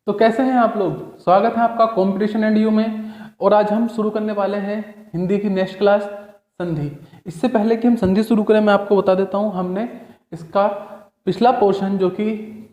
तो कैसे हैं आप लोग। स्वागत है आपका कंपटीशन एंड यू में। और आज हम शुरू करने वाले हैं हिंदी की नेक्स्ट क्लास संधि। इससे पहले कि हम संधि शुरू करें मैं आपको बता देता हूं, हमने इसका पिछला पोर्शन जो कि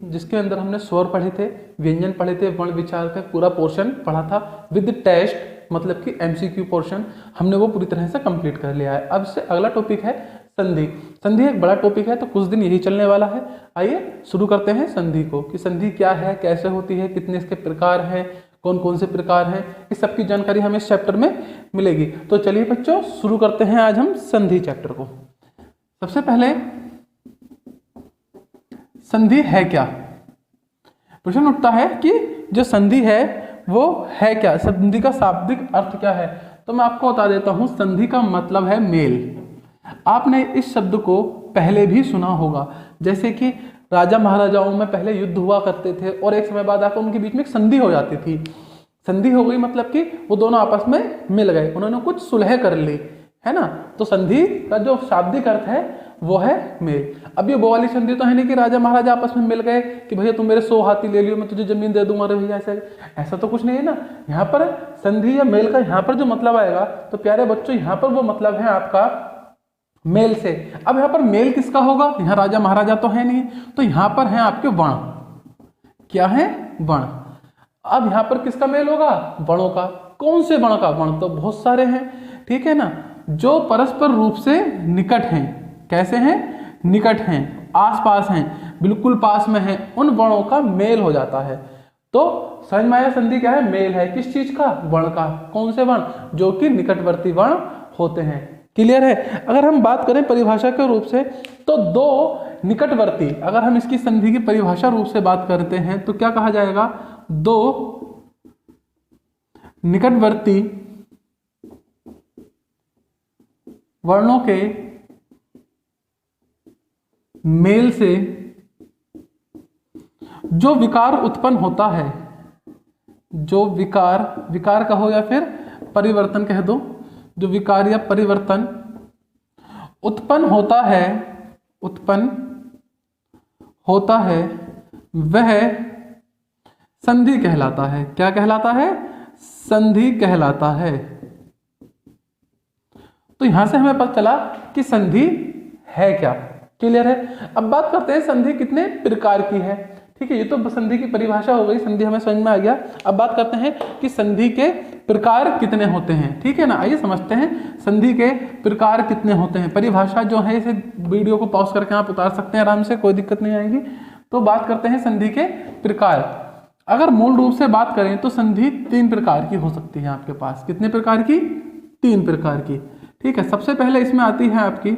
जिसके अंदर हमने स्वर पढ़े थे, व्यंजन पढ़े थे, वर्ण विचार का पूरा पोर्शन पढ़ा था विद टेस्ट, मतलब कि एमसीक्यू पोर्शन हमने वो पूरी तरह से कंप्लीट कर लिया है। अब से अगला टॉपिक है संधि। संधि एक बड़ा टॉपिक है तो कुछ दिन यही चलने वाला है। आइए शुरू करते हैं संधि को, कि संधि क्या है, कैसे होती है, कितने इसके प्रकार हैं, कौन कौन से प्रकार हैं, इस सब की जानकारी हमें इस चैप्टर में मिलेगी। तो चलिए बच्चों शुरू करते हैं आज हम संधि चैप्टर को। सबसे पहले संधि है क्या, प्रश्न उठता है कि जो संधि है वो है क्या, संधि का शाब्दिक अर्थ क्या है। तो मैं आपको बता देता हूं, संधि का मतलब है मेल। आपने इस शब्द को पहले भी सुना होगा, जैसे कि राजा महाराजाओं में पहले युद्ध हुआ करते थे और एक समय बाद आकर उनके बीच में एक संधि हो जाती थी। संधि हो गई मतलब कि वो दोनों आपस में मिल गए, उन्होंने कुछ सुलह कर ली, है ना। तो संधि का जो शाब्दिक अर्थ है वो है मेल। अब ये वो वाली संधि तो है नहीं कि राजा महाराजा आपस में मिल गए कि भैया तुम मेरे 100 हाथी ले लियो मैं तुझे जमीन दे दूंगा, अरे भैया ऐसा तो कुछ नहीं है ना। यहाँ पर संधि या मेल का यहाँ पर जो मतलब आएगा, तो प्यारे बच्चों यहाँ पर वो मतलब है आपका मेल से। अब यहाँ पर मेल किसका होगा, यहाँ राजा महाराजा तो है नहीं, तो यहाँ पर है आपके वर्ण। क्या है, वर्ण। अब यहाँ पर किसका मेल होगा, वर्णों का। कौन से वर्ण का, वर्ण तो बहुत सारे हैं, ठीक है ना, जो परस्पर रूप से निकट हैं। कैसे हैं, निकट हैं, आसपास हैं, बिल्कुल पास में हैं, उन वर्णों का मेल हो जाता है। तो समझ में आया, संधि क्या है, मेल है किस चीज का, वर्ण का। कौन से वर्ण, जो कि निकटवर्ती वर्ण होते हैं। क्लियर है। अगर हम बात करें परिभाषा के रूप से, तो दो निकटवर्ती, अगर हम इसकी संधि की परिभाषा रूप से बात करते हैं तो क्या कहा जाएगा, दो निकटवर्ती वर्णों के मेल से जो विकार उत्पन्न होता है, जो विकार कहो या फिर परिवर्तन कह दो, जो विकार या परिवर्तन उत्पन्न होता है वह संधि कहलाता है। क्या कहलाता है, संधि कहलाता है। तो यहां से हमें पता चला कि संधि है क्या। क्लियर है। अब बात करते हैं संधि कितने प्रकार की है। ठीक है, ये तो संधि की परिभाषा हो गई, संधि हमें समझ में आ गया। अब बात करते हैं कि संधि के प्रकार कितने होते हैं। ठीक है ना, आइए समझते हैं संधि के प्रकार कितने होते हैं। परिभाषा जो है इसे वीडियो को पॉज करके आप उतार सकते हैं आराम से, कोई दिक्कत नहीं आएगी। तो बात करते हैं संधि के प्रकार। अगर मूल रूप से बात करें तो संधि 3 प्रकार की हो सकती है आपके पास। कितने प्रकार की, 3 प्रकार की। ठीक है, सबसे पहले इसमें आती है आपकी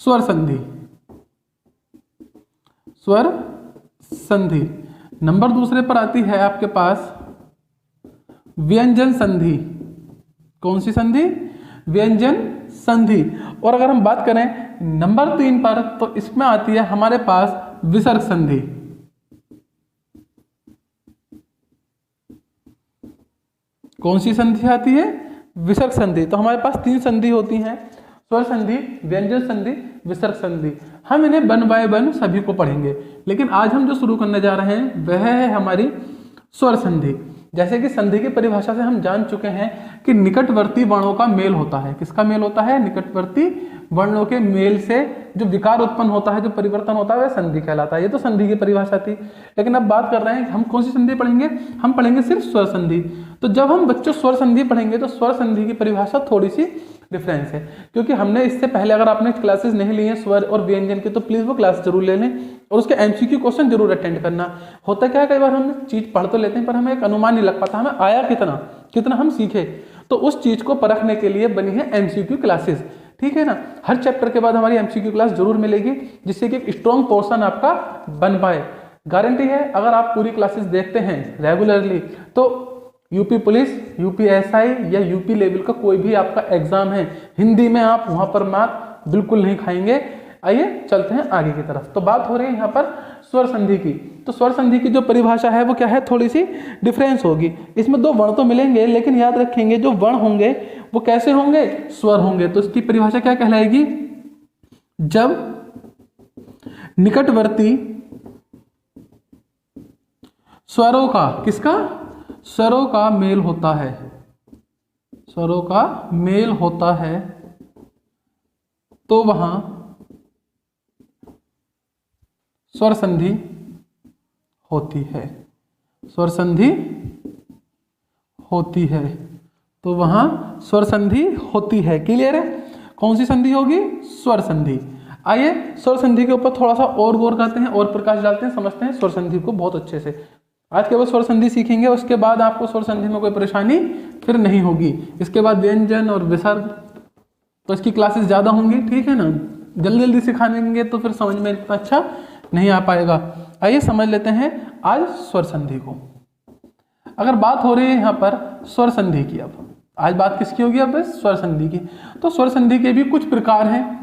स्वर संधि। स्वर संधि। नंबर दूसरे पर आती है आपके पास व्यंजन संधि। कौन सी संधि, व्यंजन संधि। और अगर हम बात करें नंबर 3 पर, तो इसमें आती है हमारे पास विसर्ग संधि। कौन सी संधि आती है, विसर्ग संधि। तो हमारे पास 3 संधि होती हैं, स्वर संधि, व्यंजन संधि, विसर्ग संधि। हम इन्हें वन बाय वन सभी को पढ़ेंगे, लेकिन आज हम जो शुरू करने जा रहे हैं वह है हमारी स्वर संधि। जैसे कि संधि की परिभाषा से हम जान चुके हैं कि निकटवर्ती वर्णों का मेल होता है। किसका मेल होता है, निकटवर्ती वर्णों के मेल से जो विकार उत्पन्न होता है, जो परिवर्तन होता है, वह संधि कहलाता है। ये तो संधि की परिभाषा थी। लेकिन अब बात कर रहे हैं हम कौन सी संधि पढ़ेंगे, हम पढ़ेंगे सिर्फ स्वर संधि। तो जब हम बच्चों स्वर संधि पढ़ेंगे तो स्वर संधि की परिभाषा थोड़ी सी डिफरेंस है, क्योंकि हमने इससे पहले, अगर आपने क्लासेस नहीं ली हैं स्वर और व्यंजन की, तो प्लीज वो क्लास जरूर ले लें और उसके एमसीक्यू क्वेश्चन जरूर अटेंड करना। होता क्या है, कई बार हम चीज पढ़ तो लेते हैं पर हमें एक अनुमान नहीं लग पाता हमें आया कितना हम सीखे। तो उस चीज को परखने के लिए बनी है एमसीक्यू क्लासेस। ठीक है ना, हर चैप्टर के बाद हमारी एमसीक्यू क्लास जरूर मिलेगी, जिससे कि एक स्ट्रॉन्ग पोर्शन आपका बन पाए। गारंटी है अगर आप पूरी क्लासेस देखते हैं रेगुलरली, तो यूपी पुलिस, यूपी एसआई या यूपी लेवल का कोई भी आपका एग्जाम है, हिंदी में आप वहां पर मात बिल्कुल नहीं खाएंगे। आइए चलते हैं आगे की तरफ। तो बात हो रही है यहाँ पर स्वर संधि की। तो स्वर संधि की जो परिभाषा है वो क्या है, थोड़ी सी डिफरेंस होगी। इसमें 2 वर्ण तो मिलेंगे, लेकिन याद रखेंगे जो वर्ण होंगे वो कैसे होंगे, स्वर होंगे। तो इसकी परिभाषा क्या कहलाएगी, जब निकटवर्ती स्वरों का, किसका? स्वरों का मेल होता है, स्वरों का मेल होता है तो वहां स्वर संधि होती है, स्वर संधि होती है तो वहां स्वर संधि होती है। क्लियर है? कौन सी संधि होगी? स्वर संधि। आइए स्वर संधि के ऊपर थोड़ा सा और गौर करते हैं और प्रकाश डालते हैं, समझते हैं स्वर संधि को बहुत अच्छे से। आज केवल स्वर संधि सीखेंगे, उसके बाद आपको स्वर संधि में कोई परेशानी फिर नहीं होगी। इसके बाद व्यंजन और विसर्ग, तो इसकी क्लासेस ज़्यादा होंगी, ठीक है ना। जल्दी जल्दी सिखाएंगे तो फिर समझ में इतना अच्छा नहीं आ पाएगा। आइए समझ लेते हैं आज स्वर संधि को। अगर बात हो रही है यहाँ पर स्वर संधि की, अब आज बात किसकी होगी? अब स्वर संधि की। तो स्वर संधि के भी कुछ प्रकार हैं।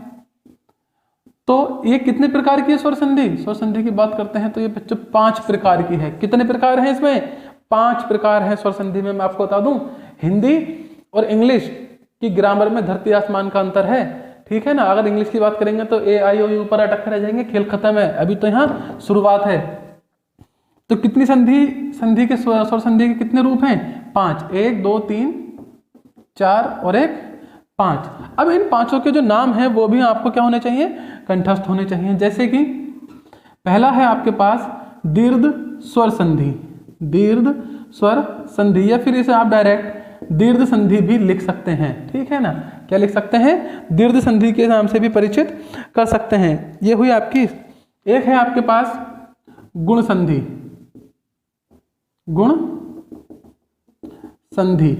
तो ये कितने प्रकार की है स्वर संधि? स्वर संधि की बात करते हैं तो ये बच्चों 5 प्रकार की है। कितने प्रकार हैं इसमें? 5 प्रकार हैं स्वर संधि में। मैं आपको बता दूं, हिंदी और इंग्लिश की ग्रामर में धरती आसमान का अंतर है, ठीक है ना। अगर इंग्लिश की बात करेंगे तो ए आई ओ यू ऊपर अटक रह जाएंगे, खेल खत्म है, अभी तो यहाँ शुरुआत है। तो कितनी संधि के स्वर संधि के कितने रूप हैं? 5, 1 2 3 4 और 1 5। अब इन 5 के जो नाम हैं वो भी आपको क्या होने चाहिए? कंठस्थ होने चाहिए। जैसे कि पहला है आपके पास दीर्घ स्वर संधि, दीर्घ स्वर संधि, या फिर इसे आप डायरेक्ट दीर्घ संधि भी लिख सकते हैं, ठीक है ना। क्या लिख सकते हैं? दीर्घ संधि के नाम से भी परिचित कर सकते हैं। ये हुई आपकी। एक है आपके पास गुण संधि, गुण संधि।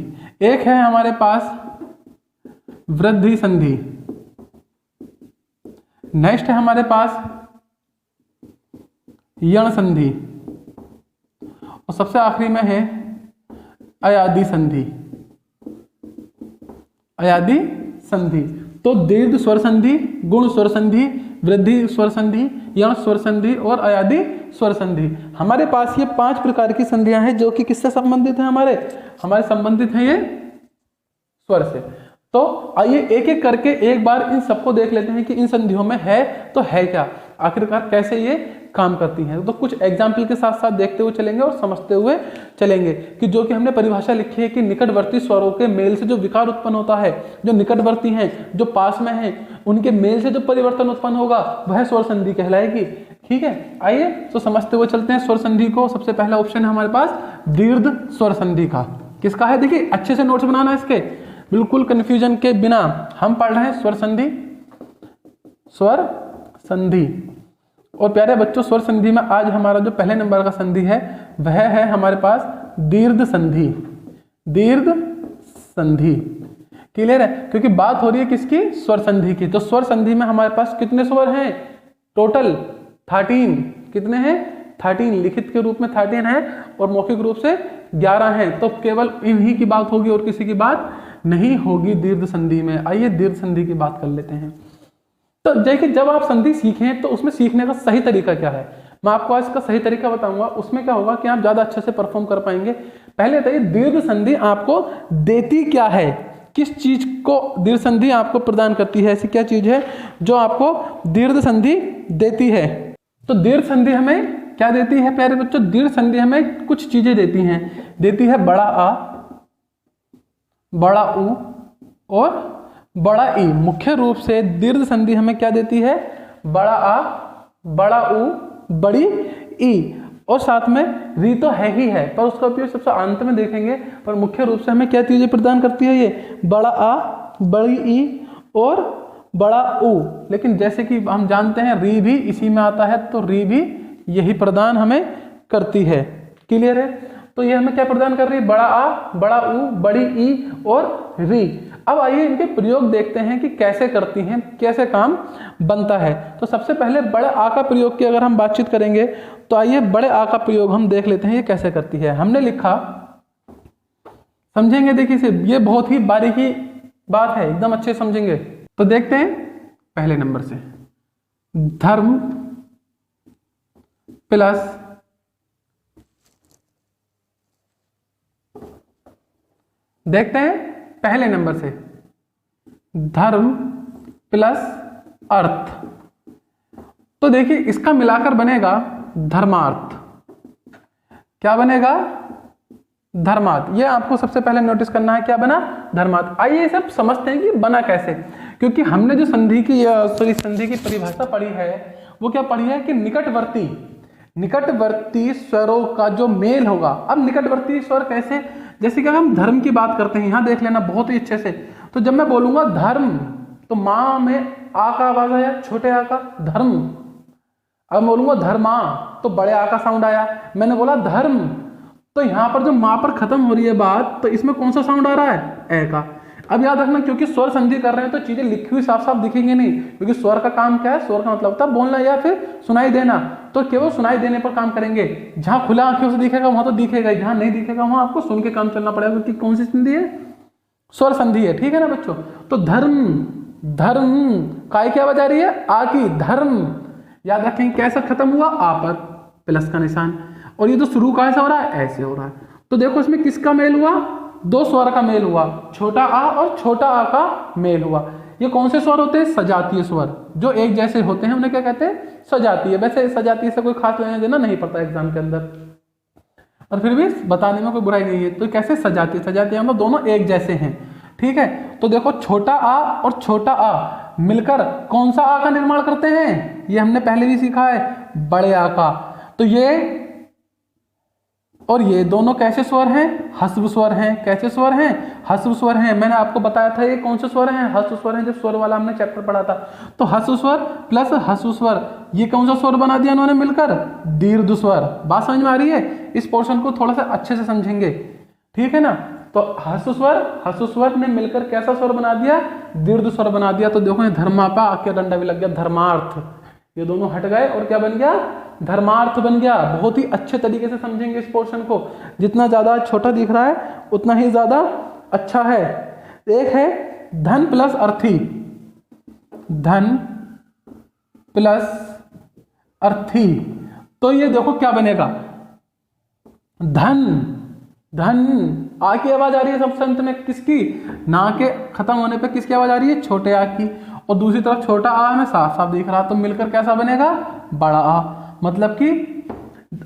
एक है हमारे पास वृद्धि संधि। नेक्स्ट है हमारे पास यण संधि और सबसे आखिरी में है अयादि संधि, अयादि संधि। तो दीर्घ स्वर संधि, गुण स्वर संधि, वृद्धि स्वर संधि, यण स्वर संधि और अयादि स्वर संधि। हमारे पास ये 5 प्रकार की संधियां हैं जो कि किससे संबंधित है? हमारे संबंधित है ये स्वर से। तो आइए एक एक करके एक बार इन सबको देख लेते हैं कि इन संधियों में है तो है क्या, आखिरकार कैसे ये काम करती हैं। तो कुछ एग्जाम्पल के साथ साथ देखते हुए चलेंगे और समझते हुए चलेंगे कि जो कि हमने परिभाषा लिखी है कि निकटवर्ती स्वरों के मेल से जो विकार उत्पन्न होता है, जो निकटवर्ती हैं, जो पास में हैं, उनके मेल से जो परिवर्तन उत्पन्न होगा वह स्वर संधि कहलाएगी, ठीक है। आइए तो समझते हुए चलते हैं स्वर संधि को। सबसे पहला ऑप्शन है हमारे पास दीर्घ स्वर संधि का। किसका है? देखिए अच्छे से नोट्स बनाना इसके, बिल्कुल कंफ्यूजन के बिना। हम पढ़ रहे हैं स्वर संधि, स्वर संधि। और प्यारे बच्चों, स्वर संधि में आज हमारा जो पहले नंबर का संधि है वह है हमारे पास दीर्घ संधि, दीर्घ संधि। क्लियर है? क्योंकि बात हो रही है किसकी? स्वर संधि की। तो स्वर संधि में हमारे पास कितने स्वर हैं? टोटल 13। कितने हैं? 13। लिखित के रूप में 13 है और मौखिक रूप से 11 हैं। तो केवल इन्हीं की बात होगी और किसी की बात नहीं होगी दीर्घ संधि में। आइए दीर्घ संधि की बात कर लेते हैं। तो देखिए, जब आप संधि सीखें तो उसमें सीखने का सही तरीका क्या है, मैं आपको आज का सही तरीका बताऊंगा। उसमें क्या होगा कि आप ज्यादा अच्छे से परफॉर्म कर पाएंगे। पहले बताइए दीर्घ संधि आपको देती क्या है? किस चीज को दीर्घ संधि आपको प्रदान करती है? ऐसी क्या चीज है जो आपको दीर्घ संधि देती है? तो दीर्घ संधि हमें क्या देती है प्यारे बच्चों? दीर्घ संधि हमें कुछ चीजें देती हैं। देती है बड़ा आ, बड़ा ऊ और बड़ा ई। मुख्य रूप से दीर्घ संधि हमें क्या देती है? बड़ा आ, बड़ा ऊ, बड़ी ई। और साथ में री तो है ही है, पर उसका उपयोग सबसे अंत में देखेंगे। पर मुख्य रूप से हमें क्या चीजें प्रदान करती है ये? बड़ा आ, बड़ी ई और बड़ा ऊ। लेकिन जैसे कि हम जानते हैं री भी इसी में आता है, तो री भी यही प्रदान हमें करती है। क्लियर है? तो ये हमें क्या प्रदान कर रही है? बड़ा आ, बड़ा ऊ, बड़ी ई और री। अब आइए इनके प्रयोग देखते हैं कि कैसे करती हैं, कैसे काम बनता है। तो सबसे पहले बड़े आ का प्रयोग की अगर हम बातचीत करेंगे तो आइए बड़े आ का प्रयोग हम देख लेते हैं ये कैसे करती है। हमने लिखा, समझेंगे, देखिए इसे, ये बहुत ही बारीकी बात है, एकदम अच्छे समझेंगे। तो देखते हैं पहले नंबर से, धर्म प्लस देखते हैं पहले नंबर से, धर्म प्लस अर्थ। तो देखिए इसका मिलाकर बनेगा धर्मार्थ। क्या बनेगा? धर्मात। ये आपको सबसे पहले नोटिस करना है, क्या बना? धर्मात। आइए सब समझते हैं कि बना कैसे, क्योंकि हमने जो संधि की परिभाषा पढ़ी है वो क्या पढ़ी है कि निकटवर्ती स्वरों का जो मेल होगा। अब निकटवर्ती स्वर कैसे? जैसे कि हम धर्म की बात करते हैं, यहां देख लेना बहुत ही अच्छे से। तो जब मैं बोलूंगा धर्म, तो मां में आ का आवाज आया, छोटे आ का, धर्म। अब बोलूंगा धर्मा, तो बड़े आ का साउंड आया। मैंने बोला धर्म, तो यहां पर जो मां पर खत्म हो रही है बात, तो इसमें कौन सा साउंड आ रहा है? ए का। अब याद रखना, क्योंकि स्वर संधि कर रहे हैं तो चीजें लिखी हुई साफ साफ दिखेंगी नहीं, क्योंकि स्वर का काम क्या है? स्वर का मतलब होता है बोलना या फिर सुनाई देना, तो केवल सुनाई देने पर काम करेंगे। जहां खुला आंखों से दिखेगा वहां तो दिखेगा, जहां नहीं दिखेगा वहां आपको सुन के काम चलना पड़ेगा, क्योंकि कौन सी संधि है? स्वर संधि है, ठीक है ना बच्चों। तो धर्म काय क्या बजा रही है? आ की, धर्म। याद रखेंगे कैसा खत्म हुआ? आ पर प्लस का निशान। और ये तो शुरू कैसे हो रहा है? ऐसे हो रहा है। तो देखो इसमें किसका मेल हुआ? दो स्वर का मेल हुआ, छोटा आ और छोटा आ का मेल हुआ। ये कौन से स्वर होते हैं? सजातीय स्वर। जो एक जैसे होते हैं उन्हें क्या कहते हैं? सजातीय। वैसे सजातीय से कोई खास लेना देना नहीं पड़ता एग्जाम के अंदर, और फिर भी बताने में कोई बुराई नहीं है। तो कैसे? सजातीय मतलब दोनों एक जैसे हैं, ठीक है। तो देखो छोटा आ और छोटा आ मिलकर कौन सा आ का निर्माण करते हैं? ये हमने पहले भी सीखा है, बड़े आ का। तो ये और ये दोनों कैसे स्वर हैं? ह्रस्व स्वर हैं। कैसे स्वर हैं? ह्रस्व स्वर हैं। मैंने आपको बताया था ये कौन से स्वर हैं? ह्रस्व स्वर हैं, जब स्वर वाला हमने चैप्टर पढ़ा था। तो ह्रस्व स्वर प्लस ह्रस्व स्वर, ये कौन सा स्वर बना दिया उन्होंने मिलकर? दीर्घ स्वर। बात समझ में आ रही है? इस पोर्शन को थोड़ा सा अच्छे से समझेंगे, ठीक है ना। तो ह्रस्व स्वर ने मिलकर कैसा स्वर बना दिया? दीर्घ स्वर बना दिया। तो देखो धर्मापा आके डंडा भी लग गया, धर्मार्थ। ये दोनों हट गए और क्या बन गया? धर्मार्थ बन गया। बहुत ही अच्छे तरीके से समझेंगे इस पोर्शन को। जितना ज्यादा छोटा दिख रहा है उतना ही ज्यादा अच्छा है। एक है धन प्लस अर्थी, धन प्लस अर्थी। तो ये देखो क्या बनेगा? धन आ की आवाज आ रही है सबसे अंत में, किसकी? ना के खत्म होने पे किसकी आवाज आ रही है? छोटे आ की। और दूसरी तरफ छोटा आ हमें साफ साफ दिख रहा, तो मिलकर कैसा बनेगा? बड़ा आ। मतलब कि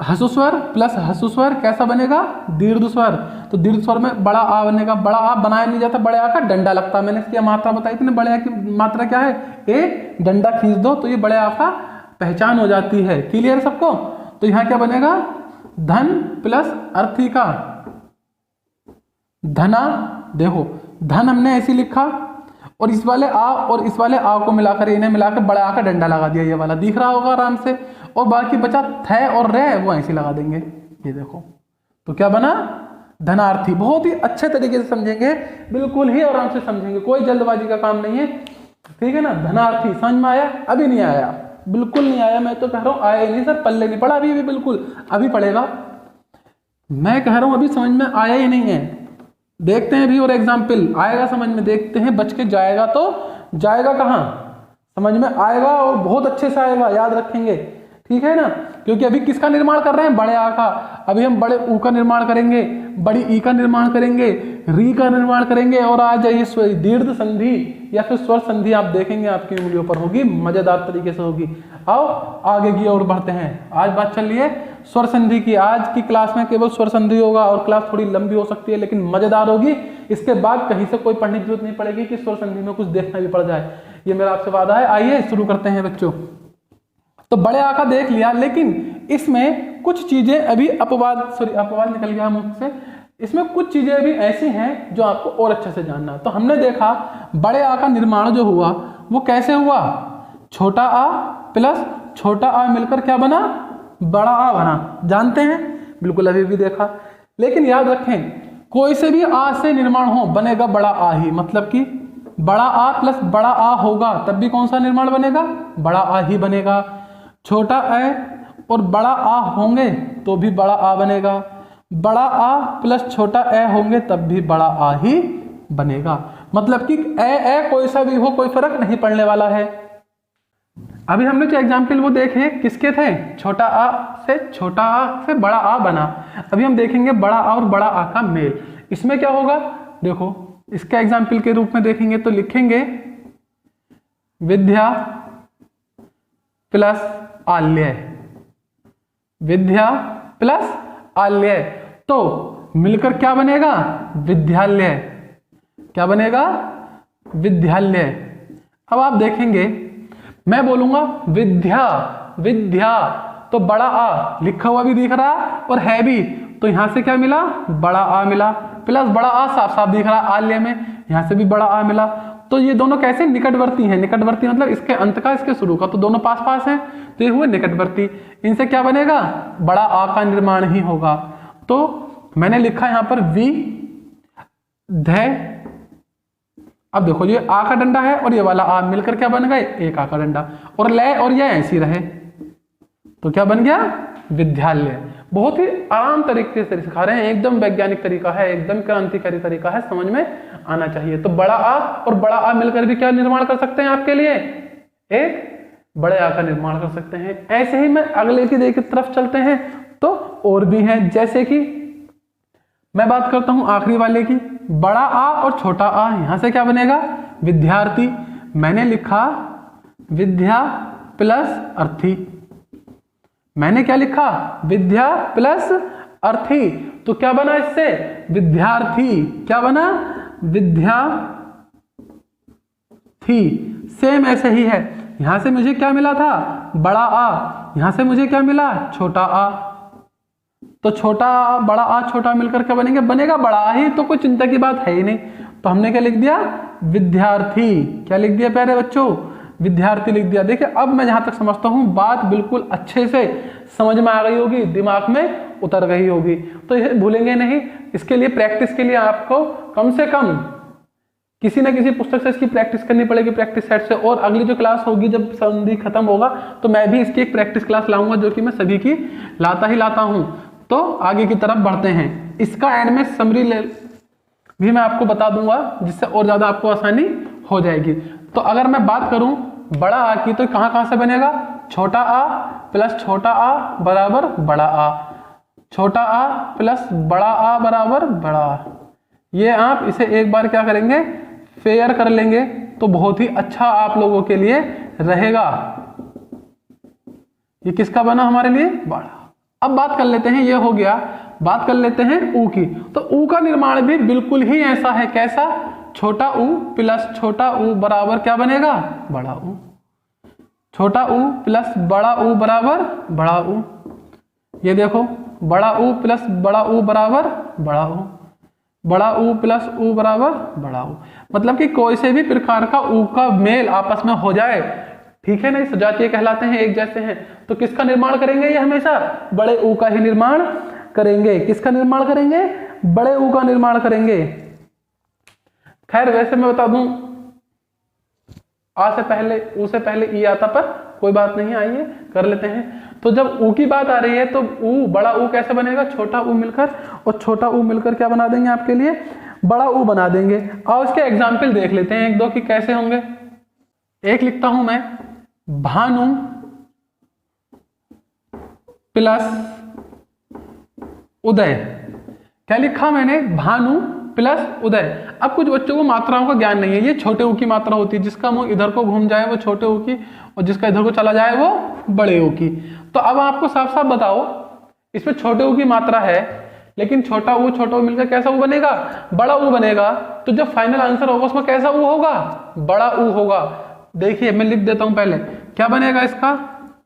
ह्रस्व स्वर प्लस ह्रस्व स्वर कैसा बनेगा? दीर्घ स्वर। तो दीर्घ स्वर में बड़ा आ बनेगा। बड़ा आ बनाया नहीं जाता, बड़े आ का डंडा लगता है। मैंने इसकी मात्रा बताई थी ना, बड़े आ की मात्रा क्या है? ए, डंडा खींच दो तो ये बड़े आ का पहचान हो जाती है। क्लियर सबको? तो यहां क्या बनेगा? धन प्लस अर्थी का धना। देखो धन हमने ऐसे लिखा, और इस वाले आ और इस वाले आ को मिलाकर, इन्हें मिलाकर बड़ा आ का डंडा लगा दिया, ये वाला दिख रहा होगा आराम से। और बाकी बचा थ और रे, वो ऐसे लगा देंगे, ये देखो। तो क्या बना? धनार्थी। बहुत ही अच्छे तरीके से समझेंगे, बिल्कुल ही आराम से समझेंगे, कोई जल्दबाजी का काम नहीं है, ठीक है ना। धनार्थी समझ में आया? अभी नहीं आया, बिल्कुल नहीं आया। मैं तो कह रहा हूं आया नहीं सर, पल्ले नहीं पड़ा अभी बिल्कुल, अभी पड़ेगा। मैं कह रहा हूं अभी समझ में आया ही नहीं है। देखते हैं भी और एग्जाम्पल आएगा समझ में, देखते हैं। बच के जाएगा तो जाएगा कहाँ? समझ में आएगा और बहुत अच्छे से आएगा, याद रखेंगे, ठीक है ना। क्योंकि अभी किसका निर्माण कर रहे हैं? बड़े आ का। अभी हम बड़े ऊ का निर्माण करेंगे, बड़ी ई का निर्माण करेंगे, री का निर्माण करेंगे, और आज ये दीर्घ संधि या फिर स्वर संधि आप देखेंगे आपकी उंगलियों पर होगी, मजेदार तरीके से होगी। आओ आगे की ओर बढ़ते हैं। आज बात चल रही है स्वर संधि की। आज की क्लास में केवल स्वर संधि होगा, और क्लास थोड़ी लंबी हो सकती है लेकिन मजेदार होगी। इसके बाद कहीं से कोई पढ़ने की जरूरत नहीं पड़ेगी कि स्वर संधि में कुछ देखना भी पड़ जाए, ये मेरा आपसे वादा है। आइए शुरू करते हैं बच्चों। तो बड़े आ का देख लिया, लेकिन इसमें कुछ चीजें अभी अपवाद निकल गया मुख से। इसमें कुछ चीजें अभी ऐसी हैं जो आपको और अच्छे से जानना। तो हमने देखा बड़े आ का निर्माण जो हुआ वो कैसे हुआ? छोटा आ प्लस छोटा आ मिलकर क्या बना? बड़ा आ बना। जानते हैं? बिल्कुल अभी भी देखा। लेकिन याद रखें, कोई से भी आ से निर्माण हो बनेगा बड़ा आ ही। मतलब कि बड़ा आ प्लस बड़ा आ होगा तब भी कौन सा निर्माण बनेगा? बड़ा आ ही बनेगा। छोटा ए और बड़ा आ होंगे तो भी बड़ा आ बनेगा। बड़ा आ प्लस छोटा ए होंगे तब भी बड़ा आ ही बनेगा। मतलब कि ए कोई सा भी हो, कोई फर्क नहीं पड़ने वाला है। अभी हमने जो एग्जाम्पल वो देखे किसके थे? छोटा आ से बड़ा आ बना। अभी हम देखेंगे बड़ा आ और बड़ा आ का मेल। इसमें क्या होगा? देखो इसके एग्जाम्पल के रूप में देखेंगे तो लिखेंगे विद्या प्लस आल्य। विद्या प्लस आल्य, तो मिलकर क्या बनेगा? विद्यालय। क्या बनेगा? विद्यालय। अब आप देखेंगे मैं बोलूंगा विद्या, विद्या, तो बड़ा आ लिखा हुआ भी दिख रहा और है भी, तो यहां से क्या मिला? बड़ा आ मिला, प्लस बड़ा आ साफ साफ दिख रहा आल्य में, यहां से भी बड़ा आ मिला। तो ये दोनों कैसे? निकटवर्ती हैं। निकटवर्ती मतलब इसके अंत का इसके शुरू का, तो दोनों पास पास हैं, तो ये हुए निकटवर्ती। इनसे क्या बनेगा? बड़ा आ का निर्माण ही होगा। तो मैंने लिखा यहां पर वि ध। अब देखो ये आ का डंडा है और ये वाला आ मिलकर क्या बन गए? एक आ का डंडा, और लय और यह ऐसी रहे तो क्या बन गया? विद्यालय। बहुत ही आराम तरीके से सिखा रहे हैं, एकदम वैज्ञानिक तरीका है, एकदम क्रांतिकारी तरीका है, समझ में आना चाहिए। तो बड़ा आ और बड़ा आ मिलकर भी क्या निर्माण कर सकते हैं? आपके लिए एक बड़े आ का निर्माण कर सकते हैं। ऐसे ही मैं अगले की देखिए तरफ चलते हैं तो और भी हैं, जैसे कि मैं बात करता हूं आखिरी वाले की, बड़ा आ और छोटा आ, यहां से क्या बनेगा? विद्यार्थी। मैंने लिखा विद्या प्लस अर्थी। मैंने क्या लिखा? विद्या प्लस अर्थी, तो क्या बना इससे? विद्यार्थी। क्या बना? विद्यार्थी। सेम ऐसे ही है, यहां से मुझे क्या मिला था? बड़ा आ, यहां से मुझे क्या मिला? छोटा आ, तो छोटा आ बड़ा आ छोटा मिलकर क्या बनेंगे? बनेगा बड़ा आ ही, तो कोई चिंता की बात है ही नहीं। तो हमने क्या लिख दिया? विद्यार्थी। क्या लिख दिया प्यारे बच्चों? विद्यार्थी लिख दिया। देखिए अब मैं जहां तक समझता हूं बात बिल्कुल अच्छे से समझ में आ गई होगी, दिमाग में उतर गई होगी, तो इसे भूलेंगे नहीं। इसके लिए प्रैक्टिस के लिए आपको कम से कम किसी न किसी पुस्तक से इसकी प्रैक्टिस करनी पड़ेगी, प्रैक्टिस सेट से। और अगली जो क्लास होगी जब संधि खत्म होगा तो मैं भी इसकी एक प्रैक्टिस क्लास लाऊंगा, जो कि मैं सभी की लाता ही लाता हूं। तो आगे की तरफ बढ़ते हैं। इसका एंड में समरी भी मैं आपको बता दूंगा, जिससे और ज्यादा आपको आसानी हो जाएगी। तो अगर मैं बात करूं बड़ा आ की, तो कहां कहां से बनेगा? छोटा आ प्लस छोटा आ बराबर बड़ा आ, छोटा आ प्लस बड़ा आ बराबर बड़ा आ। ये आप इसे एक बार क्या करेंगे? फेयर कर लेंगे तो बहुत ही अच्छा आप लोगों के लिए रहेगा। ये किसका बना हमारे लिए? बड़ा। अब बात कर लेते हैं, ये हो गया, बात कर लेते हैं ऊ की। तो ऊ का निर्माण भी बिल्कुल ही ऐसा है, कैसा? छोटा ऊ प्लस छोटा ऊ बराबर क्या बनेगा? बड़ा ऊ। छोटा ऊ प्लस बड़ा ऊ बराबर बड़ा ऊ। ये देखो बड़ा ऊ प्लस बड़ा ऊ बराबर बड़ा ऊ, बड़ा ऊ प्लस ऊ बराबर बड़ा ऊ। मतलब कि कोई से भी प्रकार का ऊ का मेल आपस में हो जाए, ठीक है ना, सजातीय कहलाते हैं, एक जैसे हैं, तो किसका निर्माण करेंगे? ये हमेशा बड़े ऊ का ही निर्माण करेंगे। किसका निर्माण करेंगे? बड़े ऊ का निर्माण करेंगे। खैर वैसे मैं बता दूं, आ से पहले ऊ से पहले ई आता, पर कोई बात नहीं, आइए कर लेते हैं। तो जब ऊ की बात आ रही है तो ऊ बड़ा ऊ कैसे बनेगा? छोटा ऊ मिलकर, और छोटा ऊ मिलकर क्या बना देंगे आपके लिए? बड़ा ऊ बना देंगे। और उसके एग्जाम्पल देख लेते हैं एक दो कि कैसे होंगे। एक लिखता हूं मैं, भानु प्लस उदय। क्या लिखा मैंने? भानु प्लस उदय। अब कुछ बच्चों को मात्राओं का ज्ञान नहीं है, ये छोटे ऊ की मात्रा होती है, जिसका मुंह इधर को घूम जाए वो छोटे ऊ की, और जिसका इधर को चला जाए वो बड़े ऊ की। तो अब आपको साफ साफ बताओ, इसमें छोटे ऊ की मात्रा है, लेकिन छोटा ऊ छोटा ऊ मिलकर कैसा ऊ बनेगा? बड़ा ऊ बनेगा। तो जब फाइनल आंसर होगा उसमें कैसा ऊ होगा? बड़ा ऊ होगा। देखिए मैं लिख देता हूं पहले, क्या बनेगा इसका?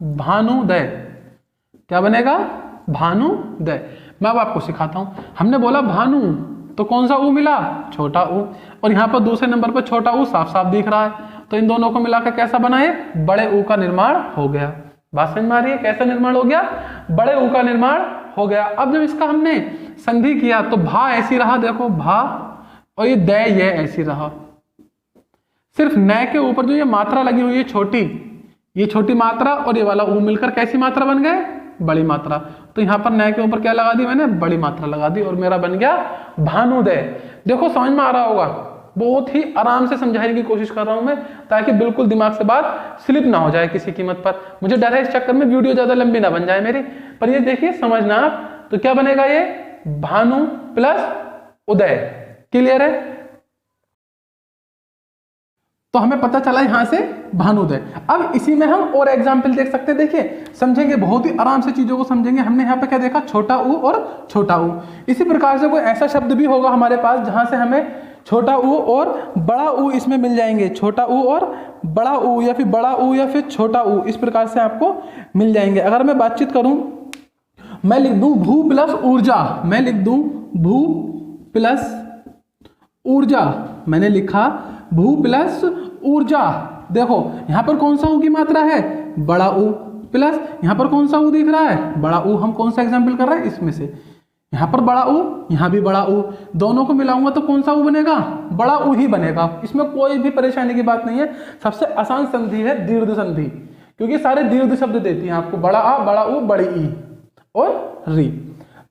भानुदय। क्या बनेगा? भानुदय। मैं अब आपको सिखाता हूं। हमने बोला भानु, तो कौन सा ऊ मिला? छोटा ऊ, और यहां पर दूसरे नंबर पर छोटा ऊ साफ साफ दिख रहा है, तो इन दोनों को मिलाकर कैसा बना है? बड़े ऊ का निर्माण हो गया। बात समझ में आ रही है? कैसा निर्माण हो गया? बड़े ऊ का निर्माण हो गया। अब जब इसका हमने संधि किया तो भा ऐसी रहा, देखो भा, और ये द ये ऐसी रहा। सिर्फ न के ऊपर जो ये मात्रा लगी हुई है छोटी, ये छोटी मात्रा और ये वाला ऊ मिलकर कैसी मात्रा बन गए? बड़ी मात्रा। तो यहां पर न के ऊपर क्या लगा दी मैंने? बड़ी मात्रा लगा दी, और मेरा बन गया भानुदय। देखो समझ में आ रहा होगा, बहुत ही आराम से समझाने की कोशिश कर रहा हूं मैं, ताकि बिल्कुल दिमाग से बात स्लिप ना हो जाए किसी कीमत पर। मुझे डर है इस चक्कर में वीडियो ज्यादा लंबी ना बन जाए मेरी, पर ये देखिए समझना आप। तो क्या बनेगा? ये भानु प्लस उदय। क्लियर है? तो हमें पता चला यहाँ से भानुदय। अब इसी में हम और एग्जाम्पल देख सकते हैं, देखिए समझेंगे, बहुत ही आराम से चीजों को समझेंगे। हमने यहाँ पे क्या देखा, छोटा ऊ और छोटा ऊ। इसी प्रकार से कोई ऐसा शब्द भी होगा हमारे पास जहां से हमें छोटा ऊ और बड़ा ऊ इसमें मिल जाएंगे, छोटा ऊ और बड़ा ऊ, या फिर बड़ा ऊ या फिर छोटा ऊ, इस प्रकार से आपको मिल जाएंगे। अगर मैं बातचीत करूं, मैं लिख दूं भू प्लस ऊर्जा, मैं लिख दूं भू प्लस ऊर्जा, मैंने लिखा भू प्लस ऊर्जा। देखो यहां पर कौन सा ऊ की मात्रा है, बड़ा ऊ, प्लस यहां पर कौन सा ऊ दिख रहा है, बड़ा ऊ। हम कौन सा एग्जाम्पल कर रहे हैं, इसमें से यहां पर बड़ा ऊ, यहां भी बड़ा ऊ, दोनों को मिलाऊंगा तो कौन सा ऊ बनेगा, बड़ा ऊ ही बनेगा। इसमें कोई भी परेशानी की बात नहीं है। सबसे आसान संधि है दीर्घ संधि, क्योंकि सारे दीर्घ शब्द देती हैं आपको, बड़ा आ, बड़ा ऊ, बड़ी ई और री।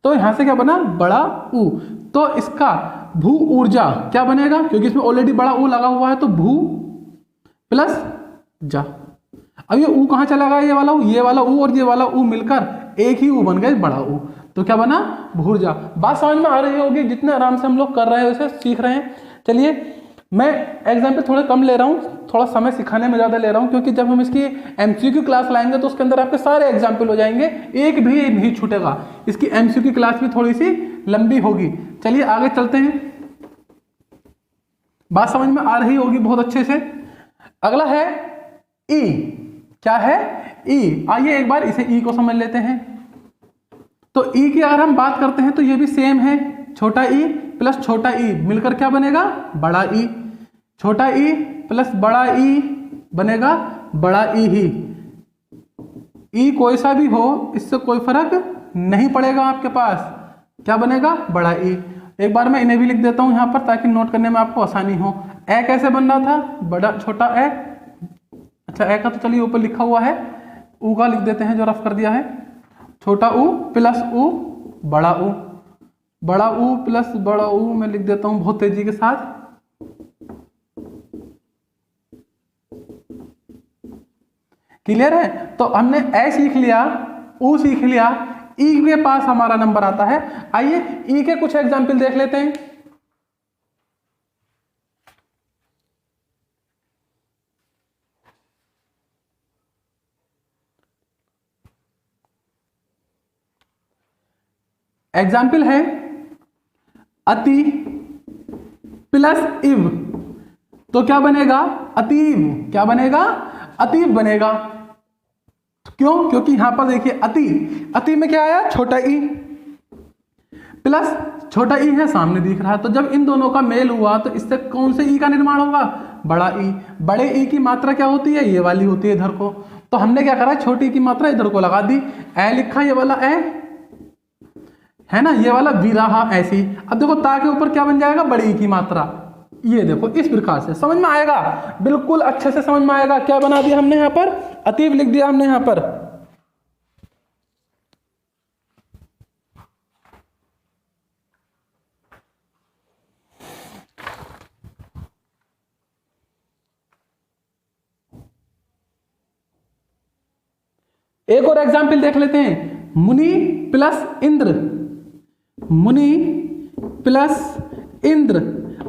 तो यहां से क्या बना, बड़ा ऊ। तो इसका भू ऊर्जा क्या बनेगा, क्योंकि इसमें ऑलरेडी बड़ा ऊ लगा हुआ है, तो भू प्लस जा। अब ये ऊ कहां चला गया, ये वाला ऊ, ये वाला ऊ और ये वाला ऊ मिलकर एक ही ऊ बन गए, बड़ा ऊ। तो क्या बना, भूर्जा। बात समझ में आ रही होगी, जितने आराम से हम लोग कर रहे हैं उसे सीख रहे हैं। चलिए मैं एग्जाम्पल थोड़े कम ले रहा हूँ, थोड़ा समय सिखाने में ज़्यादा ले रहा हूँ, क्योंकि जब हम इसकी एमसीक्यू क्लास लाएंगे तो उसके अंदर आपके सारे एग्जाम्पल हो जाएंगे, एक भी नहीं छूटेगा। इसकी एमसीक्यू क्लास भी थोड़ी सी लंबी होगी। चलिए आगे चलते हैं, बात समझ में आ रही होगी बहुत अच्छे से। अगला है ई, क्या है, ई। आइए एक बार इसे ई को समझ लेते हैं। तो ई की अगर हम बात करते हैं तो ये भी सेम है, छोटा ई प्लस छोटा ई मिलकर क्या बनेगा, बड़ा ई। छोटा ई प्लस बड़ा ई बनेगा बड़ा ई ही। ई कोई सा भी हो, इससे कोई फर्क नहीं पड़ेगा आपके पास, क्या बनेगा, बड़ा ई। एक बार मैं इन्हें भी लिख देता हूं यहां पर, ताकि नोट करने में आपको आसानी हो। ए कैसे बन रहा था, बड़ा छोटा ए, अच्छा ए का तो चलिए ऊपर लिखा हुआ है, ऊ का लिख देते हैं जो रफ कर दिया है। छोटा ऊ प्लस ऊ बड़ा ऊ, बड़ा ऊ प्लस बड़ा ऊ मैं लिख देता हूं बहुत तेजी के साथ। क्लियर है। तो हमने ए सीख लिया, ऊ सीख लिया, ई के पास हमारा नंबर आता है। आइए ई के कुछ एग्जाम्पल देख लेते हैं। एग्जाम्पल है अति प्लस इव, तो क्या बनेगा, अतीव। क्या बनेगा, अतीव बनेगा। क्यों, क्योंकि यहां पर देखिए अति, अति में क्या आया, छोटा ई प्लस छोटा ई है, सामने दिख रहा है। तो जब इन दोनों का मेल हुआ तो इससे कौन से ई का निर्माण होगा, बड़ा ई। बड़े ई की मात्रा क्या होती है, ये वाली होती है इधर को। तो हमने क्या करा, छोटी की मात्रा इधर को लगा दी, ए लिखा, ये वाला ए है ना, ये वाला भी रहा ऐसी। अब देखो ता के ऊपर क्या बन जाएगा, बड़ी की मात्रा। ये देखो इस प्रकार से समझ में आएगा, बिल्कुल अच्छे से समझ में आएगा। क्या बना दिया हमने यहां पर, अतीव लिख दिया हमने यहां पर। एक और एग्जाम्पल देख लेते हैं, मुनि प्लस इंद्र, मुनि प्लस इंद्र।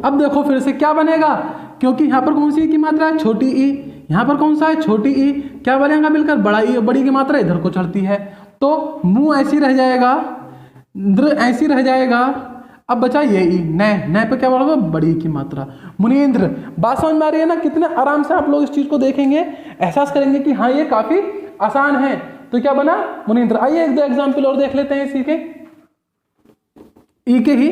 अब देखो फिर से क्या बनेगा, क्योंकि यहां पर कौन सी की मात्रा है, छोटी ई, यहां पर कौन सा है, छोटी ई, क्या बनेगा मिलकर, बड़ा ई। बड़ी की मात्रा इधर को चढ़ती है, तो मुंह ऐसी रह जाएगा, इंद्र ऐसी रह जाएगा। अब बचा ये ई, न पे क्या बढ़ेगा, बड़ी की मात्रा, मुनीन्द्र। बात समझ में आ रही है ना, कितने आराम से आप लोग इस चीज को देखेंगे, एहसास करेंगे कि हाँ ये काफी आसान है। तो क्या बना, मुनीन्द्र। आइए एक दो एग्जाम्पल और देख लेते हैं इसी के, ई के ही।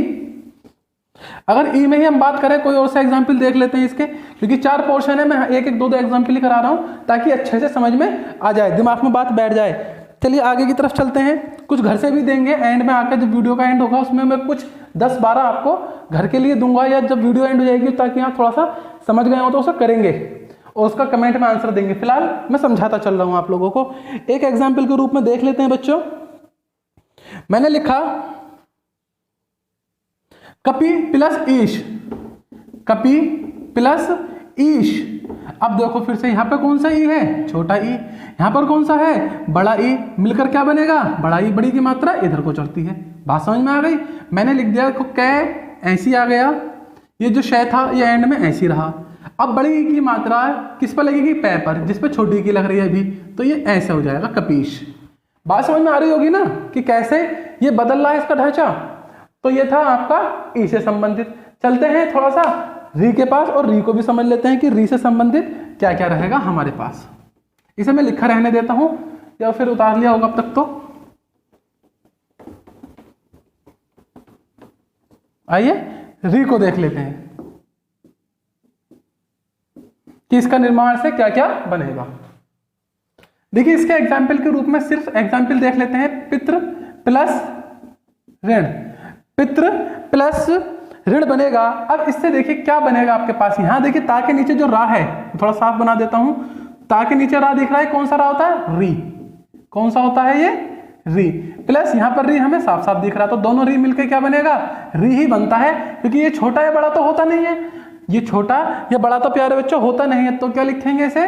अगर ई में ही हम बात करें, कोई और से एग्जाम्पल देख लेते हैं इसके, क्योंकि 4 पोर्शन है, मैं एक एक दो एग्जाम्पल ही करा रहा हूं ताकि अच्छे से समझ में आ जाए, दिमाग में बात बैठ जाए। चलिए आगे की तरफ चलते हैं। कुछ घर से भी देंगे, एंड में आकर जब वीडियो का एंड होगा उसमें मैं कुछ 10-12 आपको घर के लिए दूंगा, या जब वीडियो एंड हो जाएगी ताकि आप थोड़ा सा समझ गए हो तो उसे करेंगे और उसका कमेंट में आंसर देंगे। फिलहाल मैं समझाता चल रहा हूं आप लोगों को। एक एग्जाम्पल के रूप में देख लेते हैं बच्चों। मैंने लिखा कपि प्लस ईश, कपि प्लस ईश। अब देखो फिर से, यहां पे कौन सा ई है, छोटा ई, यहां पर कौन सा है, बड़ा ई, मिलकर क्या बनेगा, बड़ा ई। बड़ी की मात्रा इधर को चढ़ती है। बात समझ में आ गई। मैंने लिख दिया देखो, कै ऐसी आ गया, ये जो शय था ये एंड में ऐसी रहा। अब बड़ी ई की मात्रा किस पर लगेगी, पै पर, जिस पर छोटी की लग रही है अभी, तो ये ऐसे हो जाएगा कपीश। बात समझ में आ रही होगी ना कि कैसे ये बदल रहा है इसका ढांचा। तो ये था आपका ई से संबंधित। चलते हैं थोड़ा सा री के पास और री को भी समझ लेते हैं कि री से संबंधित क्या क्या रहेगा हमारे पास। इसे मैं लिखा रहने देता हूं या फिर उतार लिया होगा अब तक तो। आइए री को देख लेते हैं कि इसका निर्माण से क्या क्या बनेगा। देखिए इसके एग्जाम्पल के रूप में सिर्फ एग्जाम्पल देख लेते हैं। पितृ प्लस ऋण, पितृ प्लस ऋण बनेगा। अब इससे देखिए क्या बनेगा आपके पास। यहां देखिए ता के नीचे जो रा है, थोड़ा साफ बना देता हूं। ता के नीचे रा दिख रहा है, कौन सा रा होता है, री। कौन सा होता है ये, री। प्लस यहां पर री हमें साफ साफ दिख रहा है, तो दोनों री मिलकर क्या बनेगा, री ही बनता है। क्योंकि ये छोटा या बड़ा तो होता नहीं है, ये छोटा या बड़ा तो प्यारे बच्चों होता नहीं है। तो क्या लिखेंगे इसे,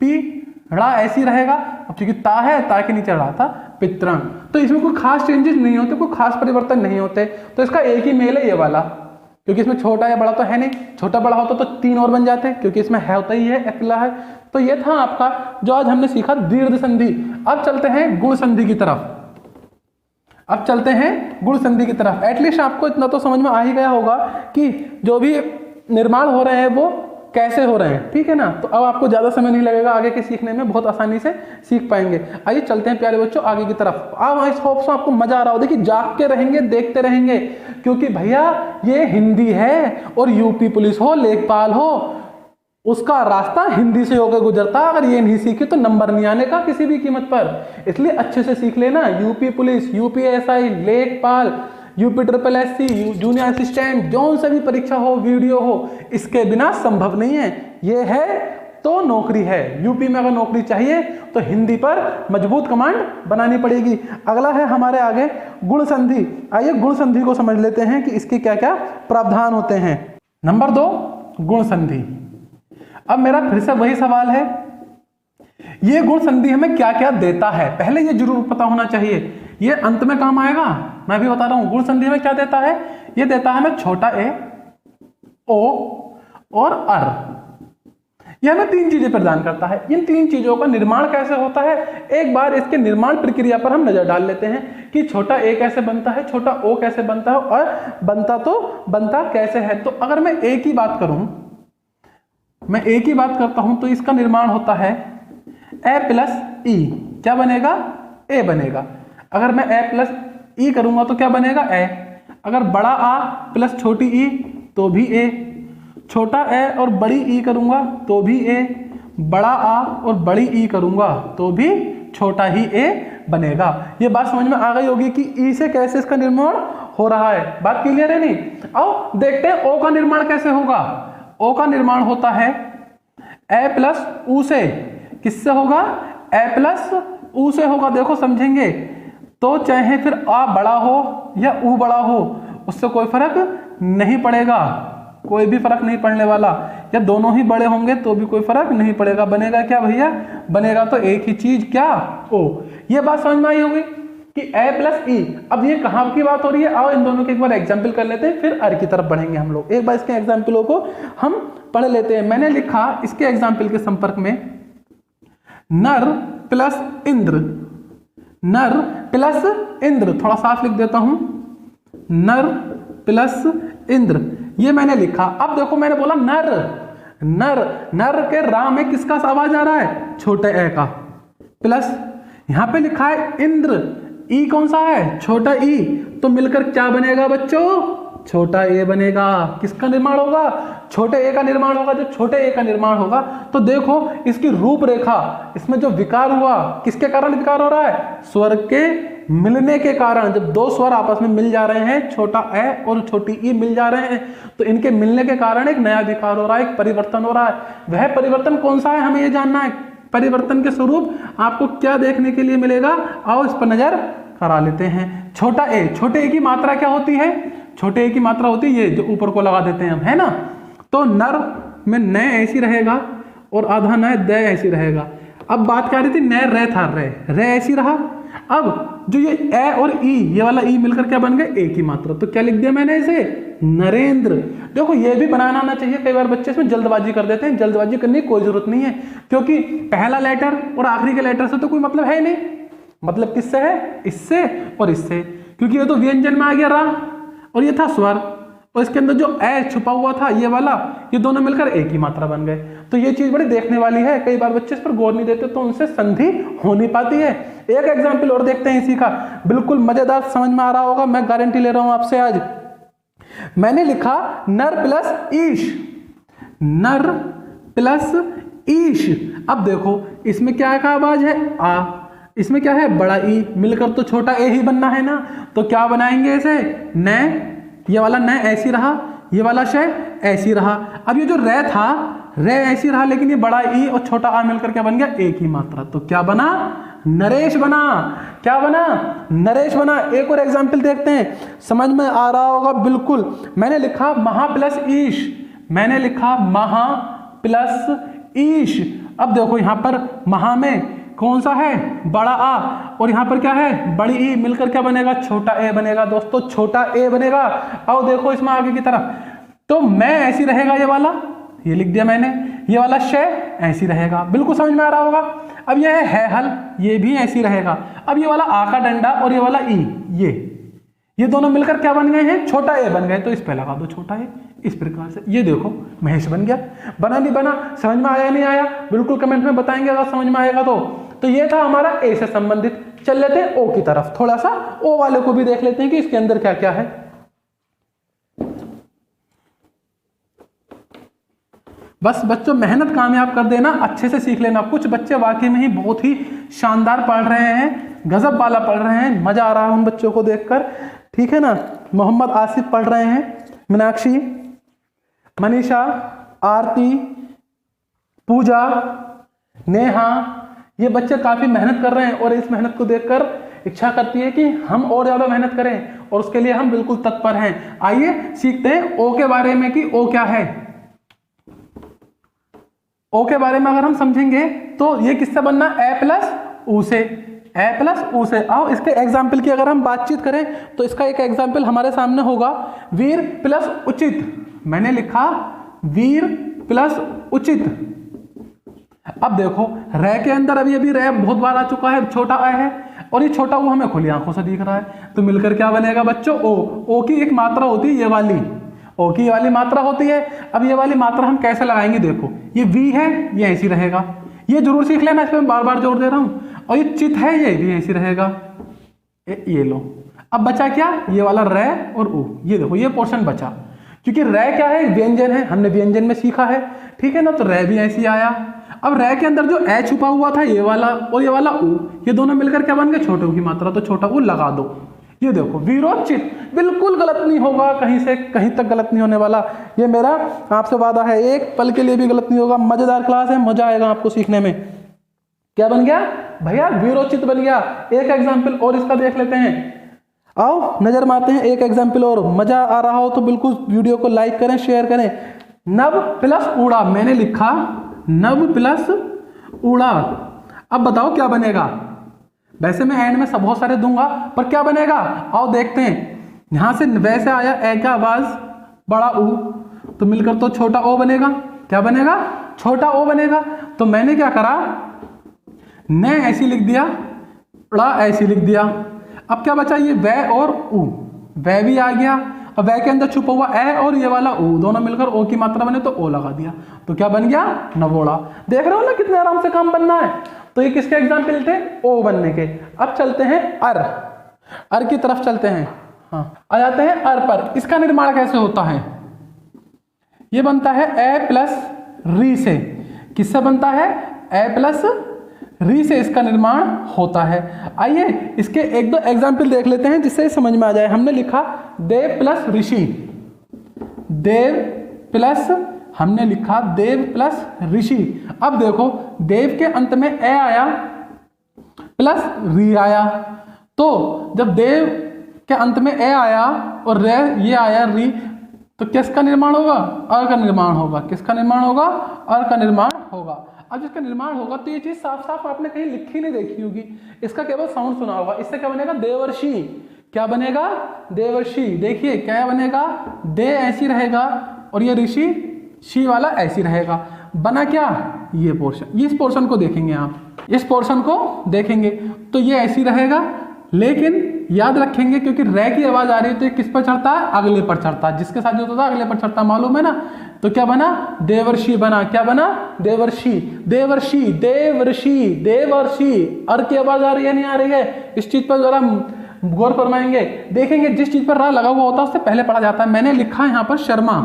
पी ड़ा ऐसी रहेगा। अब क्योंकि ता है, ता के नीचे ड़ा था, पितरंग। तो इसमें कोई खास चेंजेस नहीं होते, कोई खास परिवर्तन नहीं होते। तो इसका एक ही मेल है ये वाला, क्योंकि इसमें छोटा या बड़ा तो है नहीं। छोटा बड़ा होता तो 3 और बन जाते, क्योंकि इसमें है होता ही है, अकेला है। तो ये था आपका जो आज हमने सीखा दीर्घ संधि। अब चलते हैं गुण संधि की तरफ। अब चलते हैं गुण संधि की तरफ। एटलीस्ट आपको इतना तो समझ में आ ही गया होगा कि जो भी निर्माण हो रहे हैं वो कैसे हो रहे हैं, ठीक है ना। तो अब आपको ज्यादा समय नहीं लगेगा, आगे के सीखने में बहुत आसानी से सीख पाएंगे। आइए चलते हैं प्यारे बच्चों आगे की तरफ। अब इस होप से आपको मजा आ रहा हो, देखिए जाग के रहेंगे, देखते रहेंगे, क्योंकि भैया ये हिंदी है और यूपी पुलिस हो, लेखपाल हो, उसका रास्ता हिंदी से होकर गुजरता। अगर ये नहीं सीखे तो नंबर नहीं आने का किसी भी कीमत पर। इसलिए अच्छे से सीख लेना। यूपी पुलिस, यूपीएसआई, लेखपाल, UP triple SC, junior assistant, जो सा भी परीक्षा हो, वीडियो हो, इसके बिना संभव नहीं है। ये है तो नौकरी है। यूपी में अगर नौकरी चाहिए तो हिंदी पर मजबूत कमांड बनानी पड़ेगी। अगला है हमारे आगे गुण संधि। आइए गुण संधि को समझ लेते हैं कि इसके क्या क्या प्रावधान होते हैं। नंबर 2 गुण संधि। अब मेरा फिर से वही सवाल है, ये गुण संधि हमें क्या क्या देता है, पहले ये जरूर पता होना चाहिए। ये अंत में काम आएगा, मैं भी बता रहा हूं। गुण संधि में क्या देता है, ये देता है हमें छोटा ए, ओ और अर। ये हमें 3 चीजें प्रदान करता है। इन 3 चीजों का निर्माण कैसे होता है, एक बार इसके निर्माण प्रक्रिया पर हम नजर डाल लेते हैं कि छोटा ए कैसे बनता है, छोटा ओ कैसे बनता है और बनता कैसे है। तो अगर मैं ए की बात करूं, मैं ए की बात करता हूं, तो इसका निर्माण होता है ए प्लस ई। क्या बनेगा, ए बनेगा। अगर मैं ए प्लस ई करूंगा तो क्या बनेगा, ए। अगर बड़ा आ प्लस छोटी ई तो भी ए। छोटा ए और बड़ी ई करूंगा तो भी ए। बड़ा आ और बड़ी ई करूंगा तो भी छोटा ही ए बनेगा। ये बात समझ में आ गई होगी कि ई से कैसे इसका निर्माण हो रहा है। बात क्लियर है नहीं। आओ देखते हैं ओ का निर्माण कैसे होगा। ओ का निर्माण होता है ए प्लस ऊ से। किससे होगा, ए प्लस ऊ से होगा। देखो समझेंगे तो चाहे फिर आ बड़ा हो या ऊ बड़ा हो, उससे कोई फर्क नहीं पड़ेगा, कोई भी फर्क नहीं पड़ने वाला। या दोनों ही बड़े होंगे तो भी कोई फर्क नहीं पड़ेगा। बनेगा क्या भैया, बनेगा तो एक ही चीज, क्या, ओ। ये बात समझ में आई होगी कि ए प्लस ई। अब ये कहां की बात हो रही है, आओ इन दोनों के एक बार एग्जाम्पल कर लेते हैं, फिर अर की तरफ बढ़ेंगे हम लोग। एक बार इसके एग्जाम्पलों को हम पढ़ लेते हैं। मैंने लिखा इसके एग्जाम्पल के संपर्क में नर प्लस इंद्र। नर प्लस इंद्र, थोड़ा साफ लिख देता हूं, नर प्लस इंद्र, ये मैंने लिखा। अब देखो मैंने बोला नर, नर, नर के रा में किसका आवाज आ रहा है, छोटे ए का। प्लस यहां पे लिखा है इंद्र, ई कौन सा है, छोटा ई। तो मिलकर क्या बनेगा बच्चों, छोटा ए बनेगा। किसका निर्माण होगा, छोटे ए का निर्माण होगा। जब छोटे ए का निर्माण होगा तो देखो इसकी रूपरेखा, इसमें जो विकार हुआ, किसके कारण विकार हो रहा है, स्वर के मिलने के कारण। जब 2 स्वर आपस में मिल जा रहे हैं, छोटा ए और छोटी ई मिल जा रहे हैं, तो इनके मिलने के कारण एक नया विकार हो रहा है, एक परिवर्तन हो रहा है। वह परिवर्तन कौन सा है, हमें यह जानना है। परिवर्तन के स्वरूप आपको क्या देखने के लिए मिलेगा, आओ इस पर नजर करा लेते हैं। छोटा ए, छोटे ए की मात्रा क्या होती है, छोटे ए की मात्रा होती है ये जो ऊपर को लगा देते हैं हम, है ना। तो नर में न ऐसी रहेगा और आधा न द ऐसी रहेगा। अब बात क्या रही थी, न रे था, रे ऐसी रहा। अब जो ये ए और ई, ये वाला ई मिलकर क्या बन गए, ए की मात्रा। तो क्या लिख दिया मैंने इसे, नरेंद्र। देखो ये भी बनाना आना चाहिए, कई बार बच्चे इसमें जल्दबाजी कर देते हैं, जल्दबाजी करने की कोई जरूरत नहीं है, क्योंकि पहला लेटर और आखिरी के लेटर से तो कोई मतलब है नहीं। मतलब किससे है, इससे और इससे, क्योंकि ये तो व्यंजन में आ गया रा और ये था स्वर, और इसके अंदर जो ए छुपा हुआ था ये वाला, ये दोनों मिलकर एक ही मात्रा बन गए। तो ये चीज बड़ी देखने वाली है, कई बार बच्चे इस पर गौर नहीं देते तो उनसे संधि हो नहीं पाती है। एक एग्जाम्पल और देखते हैं इसी का, बिल्कुल मजेदार, समझ में आ रहा होगा, मैं गारंटी ले रहा हूं आपसे आज। मैंने लिखा नर प्लस ईश, नर प्लस ईश। अब देखो इसमें क्या का आवाज है, आ, इसमें क्या है, बड़ा ई, मिलकर तो छोटा ए ही बनना है ना। तो क्या बनाएंगे इसे, न, ये वाला न ऐसी रहा, ये वाला शय ऐसी रहा। अब ये जो रे था, रे ऐसी रहा, लेकिन ये बड़ा ई और छोटा आ मिलकर क्या बन गया, एक ही मात्रा। तो क्या बना, नरेश बना। क्या बना, नरेश बना। एक और एग्जाम्पल देखते हैं, समझ में आ रहा होगा बिल्कुल। मैंने लिखा महा प्लस ईश, मैंने लिखा महा प्लस ईश। अब देखो यहां पर महा में कौन सा है, बड़ा आ, और यहां पर क्या है, बड़ी ई, मिलकर क्या बनेगा, छोटा ए बनेगा। दोस्तों छोटा ए बनेगा। अब देखो इसमें आगे की तरफ, तो मैं ऐसी रहेगा, ये वाला, ये लिख दिया मैंने, ये वाला शय ऐसी रहेगा, बिल्कुल समझ में आ रहा होगा। अब यह है हल, ये भी ऐसी रहेगा। अब ये वाला आ का डंडा और ये वाला ई, ये दोनों मिलकर क्या बन गए हैं, छोटा ए बन गए। तो इस पे लगा दो छोटा ए, इस प्रकार से। ये देखो महेश बन गया। बना नहीं बना, समझ में आया नहीं आया, बिल्कुल कमेंट में बताएंगे अगर समझ में आएगा तो ये था हमारा ए से संबंधित। चल लेते हैं ओ की तरफ, थोड़ा सा ओ वाले को भी देख लेते हैं कि इसके अंदर क्या क्या है। बस बच्चों मेहनत कामयाब कर देना, अच्छे से सीख लेना। कुछ बच्चे वाकई में ही बहुत ही शानदार पढ़ रहे हैं, गजब वाला पढ़ रहे हैं, मजा आ रहा है उन बच्चों को देखकर, ठीक है ना। मोहम्मद आसिफ पढ़ रहे हैं, मीनाक्षी, मनीषा, आरती, पूजा, नेहा, ये बच्चे काफी मेहनत कर रहे हैं और इस मेहनत को देखकर इच्छा करती है कि हम और ज्यादा मेहनत करें, और उसके लिए हम बिल्कुल तत्पर हैं। आइए सीखते हैं ओ के बारे में कि ओ क्या है। ओ के बारे में अगर हम समझेंगे तो ये किससे बनना, ए प्लस ऊ से, ए प्लस ऊ से। आओ इसके एग्जाम्पल की अगर हम बातचीत करें तो इसका एक एग्जाम्पल हमारे सामने होगा, वीर प्लस उचित। मैंने लिखा वीर प्लस उचित। अब देखो रे के अंदर अभी रे बहुत बार आ चुका है, छोटा आ है, और ये छोटा वो हमें खुली आंखों से दिख रहा है। तो मिलकर क्या बनेगा बच्चों, ओ की एक मात्रा होती है ये वाली, ओ की ये वाली मात्रा होती है। अब ये वाली मात्रा हम कैसे लगाएंगे, देखो ये वी है, ये ऐसी रहेगा, ये जरूर सीख लेना, इस पर मैं बार बार जोर दे रहा हूं। और ये चित है, ये भी ऐसी रहेगा, ये लो। अब बचा क्या, ये वाला रे और ऊ, ये देखो ये पोर्शन बचा, क्योंकि रे क्या है, व्यंजन है, हमने व्यंजन में सीखा है, ठीक है ना। तो रे भी ऐसी आया। अब रे के अंदर जो ए छुपा हुआ था, ये वाला और ये वाला ऊ, ये दोनों मिलकर क्या बन गए, छोटे ऊ की मात्रा। तो छोटा ऊ लगा दो, ये देखो वीरोचित, बिल्कुल गलत नहीं होगा, कहीं से कहीं तक गलत नहीं होने वाला, ये मेरा आपसे वादा है, एक पल के लिए भी गलत नहीं होगा। मजेदार क्लास है, मजा आएगा आपको सीखने में। क्या बन गया भैया, वीरोचित बन गया। एक एग्जाम्पल और इसका देख लेते हैं, आओ नजर मारते हैं एक एग्जाम्पल और। मजा आ रहा हो तो बिल्कुल वीडियो को लाइक करें, शेयर करें। नव प्लस ऊड़ा, मैंने लिखा नव प्लस ऊड़ा। अब बताओ क्या बनेगा, वैसे मैं एंड में सब बहुत सारे दूंगा, पर क्या बनेगा आओ देखते हैं। यहां से वैसे आया ए का आवाज, बड़ा ऊ, तो मिलकर तो छोटा ओ बनेगा। क्या बनेगा, छोटा ओ बनेगा। तो मैंने क्या करा, न ऐसी लिख दिया, ड़ा ऐसी लिख दिया। अब क्या बचा, ये वै और ऊ, वै भी आ गया। अब वै के अंदर छुपा हुआ ए और ये वाला ऊ, दोनों मिलकर ओ की मात्रा बने तो ओ लगा दिया। तो क्या बन गया, नवोड़ा। देख रहे हो ना कितने आराम से काम बनना है। तो ये किसके एग्जाम्पल थे, ओ बनने के। अब चलते हैं अर की तरफ चलते हैं। हाँ, आ जाते हैं अर पर। इसका निर्माण कैसे होता है, ये बनता है ए प्लस री से। किससे बनता है, ए प्लस री से इसका निर्माण होता है। आइए इसके एक दो एग्जाम्पल देख लेते हैं जिससे समझ में आ जाए। हमने लिखा देव प्लस ऋषि, देव प्लस, हमने लिखा देव प्लस ऋषि। अब देखो देव के अंत में ए आया प्लस री आया, तो जब देव के अंत में ए आया और रे ये आया री, तो किसका निर्माण होगा, अर का निर्माण होगा। किसका निर्माण होगा, अर का निर्माण होगा। अब इसका निर्माण होगा तो ये चीज साफ साफ आपने कहीं लिखी नहीं देखी होगी, इसका केवल साउंड सुना होगा। इससे क्या बनेगा? देवर्षि। क्या बनेगा? देवर्षि। देखिए क्या बनेगा? दे ऐसी रहेगा और ये ऋषि शी वाला ऐसी रहेगा। बना क्या? ये पोर्शन। इस पोर्शन को देखेंगे आप, इस पोर्शन को देखेंगे तो ये ऐसी रहेगा, लेकिन याद रखेंगे क्योंकि रे की आवाज आ रही है तो ये किस पर चढ़ता है? अगले पर चढ़ता है। जिसके साथ जो होता है अगले पर चढ़ता, मालूम है ना? तो क्या बना? देवर्षि बना। क्या बना? देवर्षि। देवर्षि, देवर्षि, देवर्षि। अर की आवाज आ रही है नहीं आ रही है? इस चीज पर जरा गौर फरमाएंगे। देखेंगे जिस चीज पर रा लगा हुआ होता है उससे पहले पढ़ा जाता है। मैंने लिखा यहाँ पर शर्मा।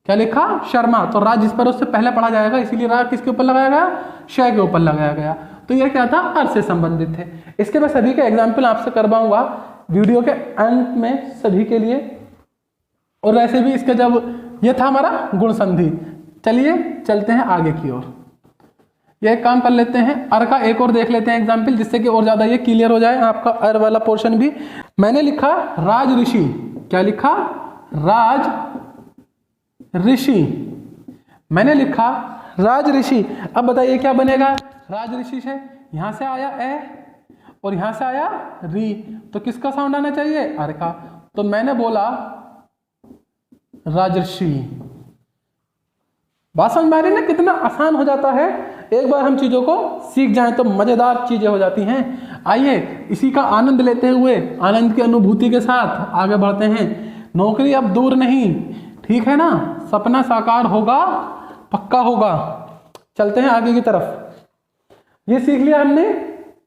क्या लिखा? शर्मा। तो रा जिस पर उससे पहले पढ़ा जाएगा, इसीलिए रा किसके ऊपर लगाया गया? शय के ऊपर लगाया गया। तो यह क्या था? अर्थ से संबंधित है। इसके मैं सभी के एग्जाम्पल आपसे करवाऊंगा वीडियो के अंत में सभी के लिए। और वैसे भी इसका जब यह था हमारा गुण संधि। चलिए चलते हैं आगे की ओर। यह एक काम कर लेते हैं, अर का एक और देख लेते हैं एग्जाम्पल, जिससे कि और ज्यादा ये क्लियर हो जाए आपका अर वाला पोर्शन भी। मैंने लिखा राज ऋषि। क्या लिखा? राज ऋषि। मैंने लिखा राज ऋषि। अब बताइए क्या बनेगा? राज ऋषि से यहां से आया ए और यहां से आया री, तो किसका साउंड आना चाहिए? अर का। तो मैंने बोला राजर्षि। बात समझ में आ रही है ना? कितना आसान हो जाता है। एक बार हम चीजों को सीख जाएं तो मजेदार चीजें हो जाती हैं। आइए इसी का आनंद लेते हुए, आनंद की अनुभूति के साथ आगे बढ़ते हैं। नौकरी अब दूर नहीं, ठीक है ना? सपना साकार होगा, पक्का होगा। चलते हैं आगे की तरफ। ये सीख लिया हमने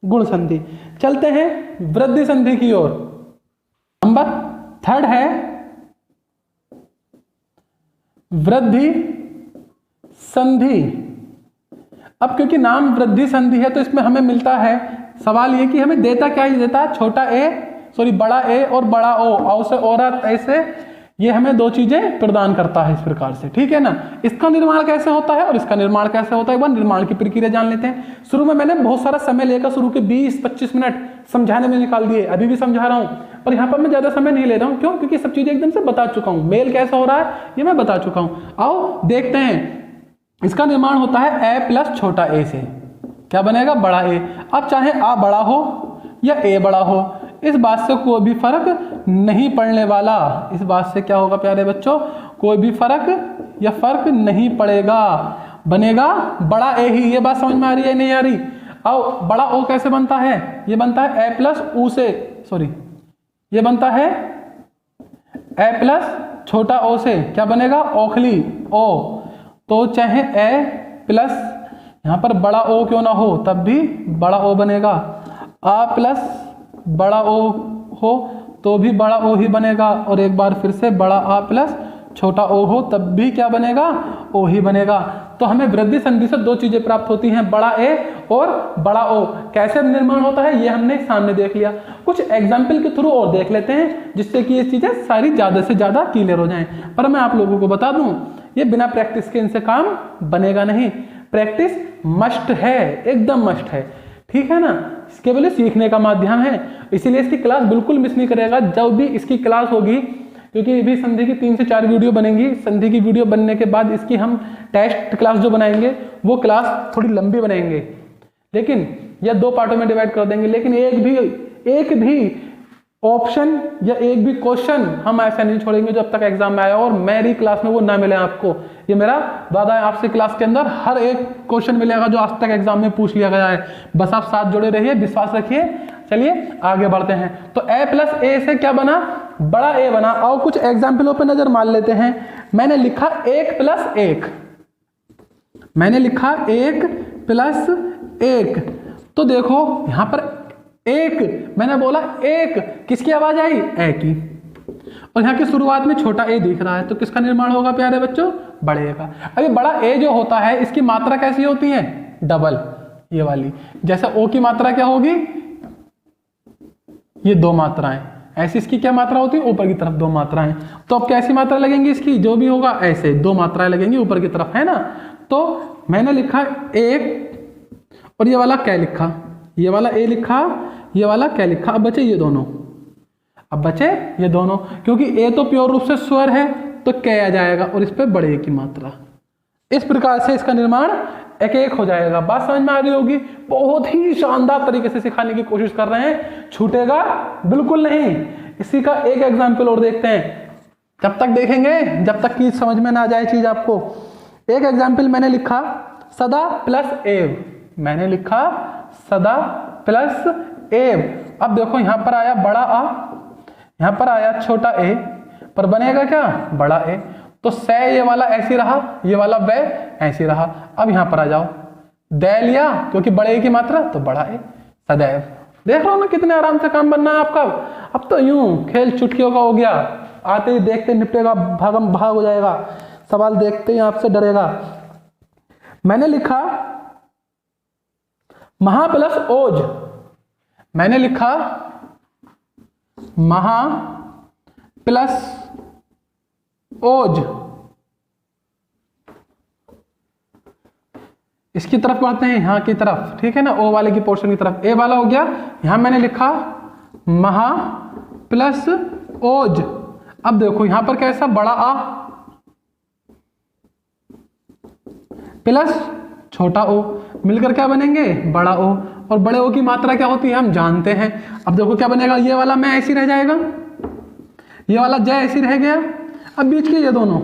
गुण संधि। चलते हैं वृद्धि संधि की ओर। नंबर 3 है वृद्धि संधि। अब क्योंकि नाम वृद्धि संधि है तो इसमें हमें मिलता है, सवाल ये कि हमें देता क्या ही देता है? छोटा ए, सॉरी बड़ा ए और बड़ा ओ, औ से औरत ऐसे, ये हमें 2 चीजें प्रदान करता है इस प्रकार से, ठीक है ना? इसका निर्माण कैसे होता है और इसका निर्माण कैसे होता है, एक बार निर्माण की प्रक्रिया जान लेते हैं। शुरू में मैंने बहुत सारा समय लेकर शुरू के 20-25 मिनट समझाने में निकाल दिए, अभी भी समझा रहा हूं, पर यहाँ पर मैं ज्यादा समय नहीं ले रहा हूं। क्यों? क्योंकि सब चीजें एकदम से बता चुका हूं। मेल कैसे हो रहा है ये मैं बता चुका हूं। आओ देखते हैं। इसका निर्माण होता है ए प्लस छोटा ए से। क्या बनेगा? बड़ा ए। अब चाहे आ बड़ा हो या ए बड़ा हो, इस बात से कोई भी फर्क नहीं पड़ने वाला। इस बात से क्या होगा प्यारे बच्चों? कोई भी फर्क या फर्क नहीं पड़ेगा। बनेगा बड़ा ए ही। ये बात समझ में आ रही है नहीं आ रही? अब बड़ा ओ कैसे बनता है? ये बनता है ए प्लस ऊ से, सॉरी ये बनता है ए प्लस छोटा ओ से। क्या बनेगा? ओखली ओ। तो चाहे ए प्लस यहां पर बड़ा ओ क्यों ना हो तब भी बड़ा ओ बनेगा। आ प्लस बड़ा ओ हो तो भी बड़ा ओ ही बनेगा। और एक बार फिर से बड़ा आ प्लस छोटा ओ हो तब भी क्या बनेगा? ओ ही बनेगा। तो हमें वृद्धि संधि से 2 चीजें प्राप्त होती हैं, बड़ा ए और बड़ा ओ। कैसे निर्माण होता है ये हमने सामने देख लिया। कुछ एग्जाम्पल के थ्रू और देख लेते हैं जिससे कि ये चीजें सारी ज्यादा से ज्यादा क्लियर हो जाएं। पर मैं आप लोगों को बता दूं, ये बिना प्रैक्टिस के इनसे काम बनेगा नहीं। प्रैक्टिस मस्ट है, एकदम मस्ट है, ठीक है ना? केवल सीखने का माध्यम है, इसीलिए इसकी क्लास बिल्कुल मिस नहीं करेगा। जब भी इसकी क्लास होगी, क्योंकि भी संधि की 3 से 4 वीडियो बनेंगी, संधि की वीडियो बनने के बाद इसकी हम टेस्ट क्लास जो बनाएंगे वो क्लास थोड़ी लंबी बनाएंगे, लेकिन या 2 पार्टों में डिवाइड कर देंगे। लेकिन एक भी ऑप्शन या एक भी क्वेश्चन हम ऐसा नहीं छोड़ेंगे जो अब तक एग्जाम में आया और मेरी क्लास में वो ना मिले आपको। ये मेरा वादा है आपसे। क्लास के अंदर हर एक क्वेश्चन मिलेगा जो आज तक एग्जाम में पूछ लिया गया है। बस आप साथ जुड़े रहिए, विश्वास रखिए। चलिए आगे बढ़ते हैं। तो ए प्लस ए से क्या बना? बड़ा ए बना। आओ कुछ एग्जाम्पलों पे नजर मार लेते हैं। मैंने लिखा 1 प्लस 1। मैंने लिखा 1 प्लस 1। तो देखो यहां पर एक, मैंने बोला एक, किसकी आवाज आई? ए की। और यहाँ की शुरुआत में छोटा ए दिख रहा है तो किसका निर्माण होगा प्यारे बच्चों? बड़े का। अभी बड़ा ए जो होता है इसकी मात्रा कैसी होती है? डबल, ये वाली। जैसे ओ की मात्रा क्या होगी? ये 2 मात्राएं। ऐसी इसकी क्या मात्रा होती है? ऊपर की तरफ 2 मात्राएं। तो अब कैसी मात्रा लगेंगी इसकी? जो भी होगा ऐसे 2 मात्राएं लगेंगी ऊपर की तरफ, है ना? तो मैंने लिखा 1 और ये वाला क्या लिखा? ये वाला ए लिखा, ये वाला क्या लिखा? अब बचे ये दोनों। अब बचे ये दोनों, क्योंकि ए तो प्योर रूप से स्वर है तो क्या आ जाएगा और इस पे बड़े की मात्रा। इस प्रकार से इसका निर्माण एक एक हो जाएगा। बात समझ में आ रही होगी। बहुत ही शानदार तरीके से सिखाने की कोशिश कर रहे हैं, छूटेगा बिल्कुल नहीं। इसी का एक एग्जाम्पल और देखते हैं, जब तक देखेंगे जब तक कि समझ में ना जाए चीज आपको। एक एग्जाम्पल मैंने लिखा सदा प्लस एव, मैंने लिखा सदा प्लस एव। अब देखो यहां पर आया बड़ा आ, यहां पर आया छोटा ए, पर बनेगा क्या बड़ा ए। तो स ये वाला ऐसी रहा, ये वाला वे ऐसी रहा। अब यहां पर आ जाओ, दे लिया क्योंकि बड़े की मात्रा तो बड़ा ए, सदैव। देख रहे हो ना कितने आराम से काम बनना है आपका। अब तो यूं खेल चुटकियों का हो गया, आते ही देखते निपटेगा, भागम भाग हो जाएगा, सवाल देखते ही आपसे डरेगा। मैंने लिखा महा प्लस ओज, मैंने लिखा महा प्लस ओज। इसकी तरफ बढ़ते हैं, यहां की तरफ, ठीक है ना, ओ वाले की पोर्शन की तरफ। ए वाला हो गया, यहां मैंने लिखा महा प्लस ओज। अब देखो यहां पर कैसा बड़ा आ प्लस छोटा ओ, मिलकर क्या बनेंगे बड़ा ओ। और बड़े ओ की मात्रा क्या होती है हम जानते हैं। अब देखो क्या बनेगा, ये वाला मैं ऐसी रह जाएगा, ये वाला जय ऐसी रह गया। अब बीच के ये दोनों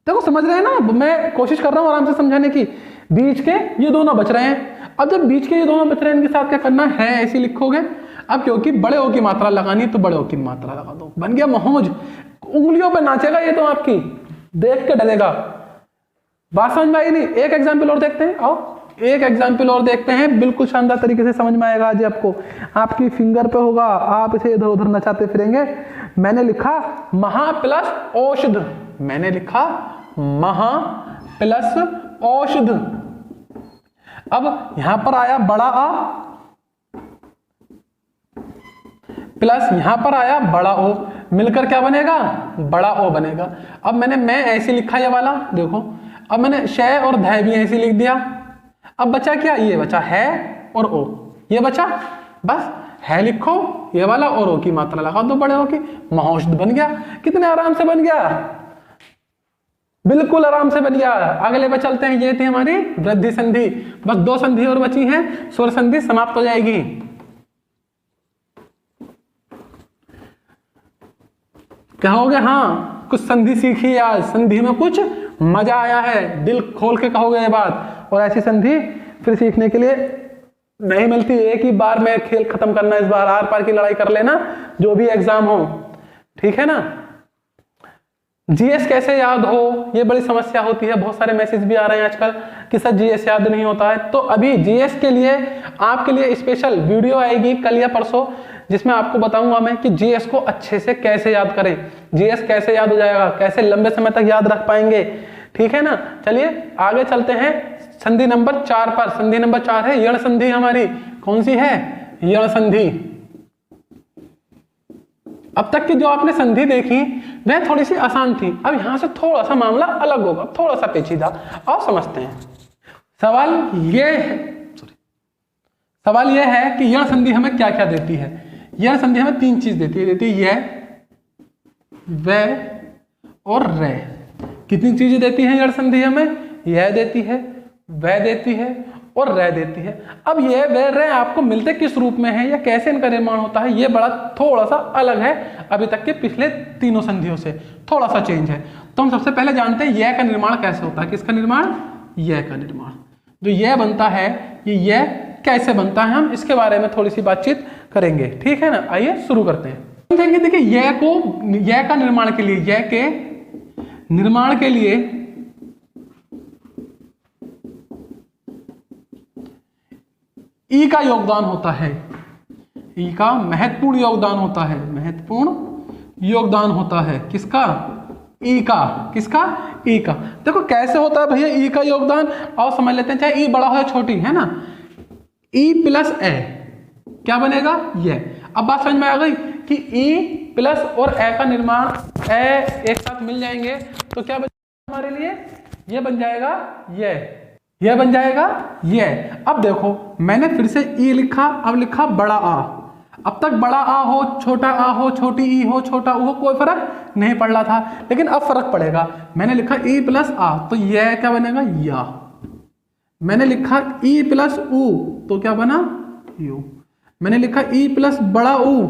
देखो, समझ रहे हैं ना, मैं कोशिश कर रहा हूं आराम से समझाने की। बीच के ये दोनों बच रहे हैं। अब जब बीच के ये दोनों बच रहे हैं, इनके साथ क्या करना है ऐसे लिखोगे। अब क्योंकि बड़े ओ की मात्रा लगानी तो बड़े ओ की मात्रा लगा दो, बन गया महोज। उंगलियों पे नाचेगा ये तो आपकी, देख के डरेगा। बात समझ में आई नहीं। एक एग्जाम्पल और देखते हैं, आओ एक एग्जाम्पल और देखते हैं, बिल्कुल शानदार तरीके से समझ में आएगा आज आपको। आपकी फिंगर पे होगा, आप इसे इधर उधर नचाते फिरेंगे। मैंने लिखा महा प्लस औषध, मैंने लिखा महा प्लस औषध। अब यहां पर आया बड़ा आ प्लस यहां पर आया बड़ा ओ, मिलकर क्या बनेगा बड़ा ओ बनेगा। अब मैंने मैं ऐसे लिखा ये वाला देखो, अब मैंने शय और धय भी ऐसे लिख दिया। अब बचा क्या, ये बचा है और ओ, ये बचा बस है लिखो ये वाला और ओ की मात्रा लगा दो बड़े ओ की, महौषध बन गया। कितने आराम से बन गया, बिल्कुल आराम से बन गया। अगले पे चलते हैं, ये थी हमारी वृद्धि संधि। बस 2 संधि और बची हैं, स्वर संधि समाप्त हो जाएगी। कहोगे हाँ कुछ संधि सीखी आज, संधि में कुछ मजा आया है, दिल खोल के कहोगे ये बात। और ऐसी संधि फिर सीखने के लिए नहीं मिलती, एक ही बार में खेल खत्म करना, इस बार आर पार की लड़ाई कर लेना जो भी एग्जाम हो, ठीक है ना। जीएस कैसे याद हो, ये बड़ी समस्या होती है। बहुत सारे मैसेज भी आ रहे हैं आजकल कि सर जीएस याद नहीं होता है। तो अभी जीएस के लिए आपके लिए स्पेशल वीडियो आएगी कल या परसों, जिसमें आपको बताऊंगा मैं कि जीएस को अच्छे से कैसे याद करें, जीएस कैसे याद हो जाएगा, कैसे लंबे समय तक याद रख पाएंगे, ठीक है ना। चलिए आगे चलते हैं संधि नंबर 4 पर। संधि नंबर 4 है यण संधि हमारी। कौन सी है, यण संधि। अब तक की जो आपने संधि देखी वह थोड़ी सी आसान थी, अब यहां से थोड़ा सा मामला अलग होगा, थोड़ा सा पेचीदा। और समझते हैं। सवाल यह है कि यण संधि हमें क्या क्या देती है। यण संधि हमें 3 चीज देती है यह, वह और रे। कितनी चीजें देती है यण संधि हमें, यह देती है, वह देती है और रे देती है। अब ये वे रे आपको मिलते किस रूप में है या कैसे इनका निर्माण होता है, ये बड़ा थोड़ा सा अलग है अभी तक के पिछले तीनों संधियों से, थोड़ा सा चेंज है। तो हम सबसे पहले जानते हैं यह का निर्माण कैसे होता है। किसका निर्माण, यह का निर्माण। जो यह बनता है ये यह कैसे बनता है, हम इसके बारे में थोड़ी सी बातचीत करेंगे, ठीक है ना। आइए शुरू करते हैं। देखिए यह को, यह का निर्माण के लिए, यह के निर्माण के लिए ई का योगदान होता है, ई का महत्वपूर्ण योगदान होता है, महत्वपूर्ण योगदान होता है। किसका, ई का। किसका, ई का। देखो कैसे होता है भैया ई का योगदान, और समझ लेते हैं, चाहे ई बड़ा हो या छोटी, है ना। ई प्लस ए क्या बनेगा, ये। अब बात समझ में आ गई कि ई प्लस और ए का निर्माण ए एक साथ मिल जाएंगे तो क्या बन हमारे लिए, ये बन जाएगा ये बन जाएगा ये। अब देखो मैंने फिर से ई लिखा, अब लिखा बड़ा आ। अब तक बड़ा आ हो, छोटा आ हो, छोटी ई हो, छोटा ऊ हो, कोई फर्क नहीं पड़ रहा था, लेकिन अब फर्क पड़ेगा। मैंने लिखा ई प्लस आ तो यह क्या बनेगा, या। मैंने लिखा ई प्लस ऊ तो क्या बना यू। मैंने लिखा ई प्लस बड़ा ऊ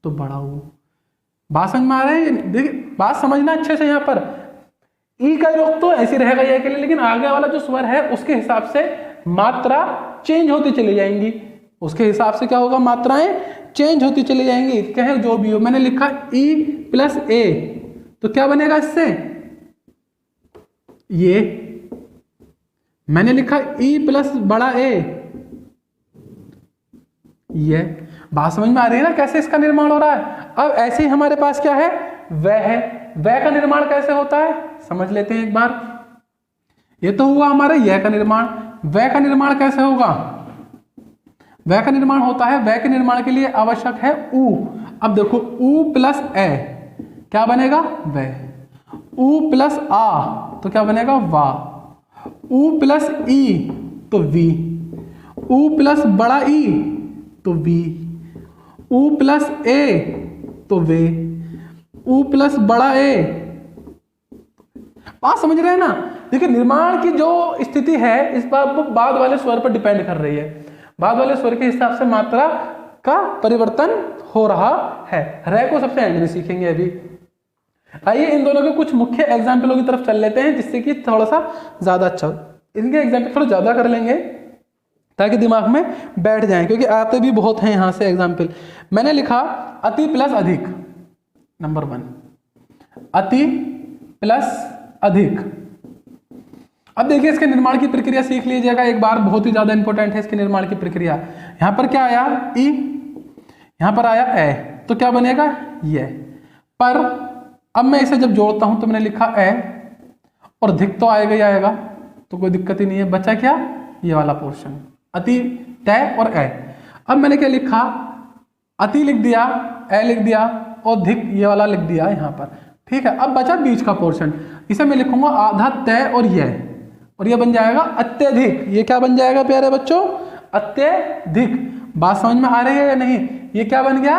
तो बड़ा ऊ। बात समझ में आ रहा है? देखिए बात समझना अच्छे से। यहाँ पर ई का रुख तो ऐसे रहेगा ये के लिए, लेकिन आगे वाला जो स्वर है उसके हिसाब से मात्रा चेंज होती चली जाएंगी। उसके हिसाब से क्या होगा, मात्राएं चेंज होती चली जाएंगी, कहे जो भी हो। मैंने लिखा ई प्लस ए तो क्या बनेगा इससे ये। मैंने लिखा ई प्लस बड़ा ए ये। बात समझ में आ रही है ना कैसे इसका निर्माण हो रहा है। अब ऐसे ही हमारे पास क्या है, वह है। वह का निर्माण कैसे होता है समझ लेते हैं एक बार। ये तो हुआ हमारे यह का निर्माण। वह का निर्माण कैसे होगा, वह का निर्माण होता है, वह के निर्माण के लिए आवश्यक है ऊ। अब देखो ऊ प्लस ए क्या बनेगा वह। ऊ प्लस आ तो क्या बनेगा वाह। ऊ प्लस ई तो वी। ऊ प्लस बड़ा ई तो वी। ऊ प्लस ए तो वे। ऊ प्लस बड़ा ए। बात समझ रहे हैं ना। देखिए निर्माण की जो स्थिति है इस बात बाद वाले स्वर पर डिपेंड कर रही है। बाद वाले स्वर के हिसाब से मात्रा का परिवर्तन हो रहा है। रे को सबसे एंड में सीखेंगे अभी। आइए इन दोनों के कुछ मुख्य एग्जाम्पलों की तरफ चल लेते हैं जिससे कि थोड़ा सा ज्यादा अच्छा। इनके एग्जाम्पल थोड़ा ज्यादा कर लेंगे ताकि दिमाग में बैठ जाएं, क्योंकि आते भी बहुत हैं यहां से एग्जाम्पल। मैंने लिखा अति प्लस अधिक। नंबर 1 अति प्लस अधिक। अब देखिए इसके निर्माण की प्रक्रिया सीख लीजिएगा एक बार, बहुत ही ज्यादा इंपॉर्टेंट है इसके निर्माण की प्रक्रिया। यहां पर क्या आया ई, यहां पर आया ए तो क्या बनेगा ये। पर अब मैं इसे जब जोड़ता हूं तो मैंने लिखा ए और धिक तो आएगा ही आएगा, तो कोई दिक्कत ही नहीं है। बचा क्या ये वाला पोर्शन अति तय और ए। अब मैंने क्या लिखा अति लिख दिया, ए लिख दिया और धिक ये वाला लिख दिया यहां पर, ठीक है। अब बचा बीच का पोर्शन, इसे मैं लिखूंगा आधा तय और ये बन जाएगा अत्यधिक। ये क्या बन जाएगा प्यारे बच्चों अत्यधिक। बात समझ में आ रही है या नहीं। ये क्या बन गया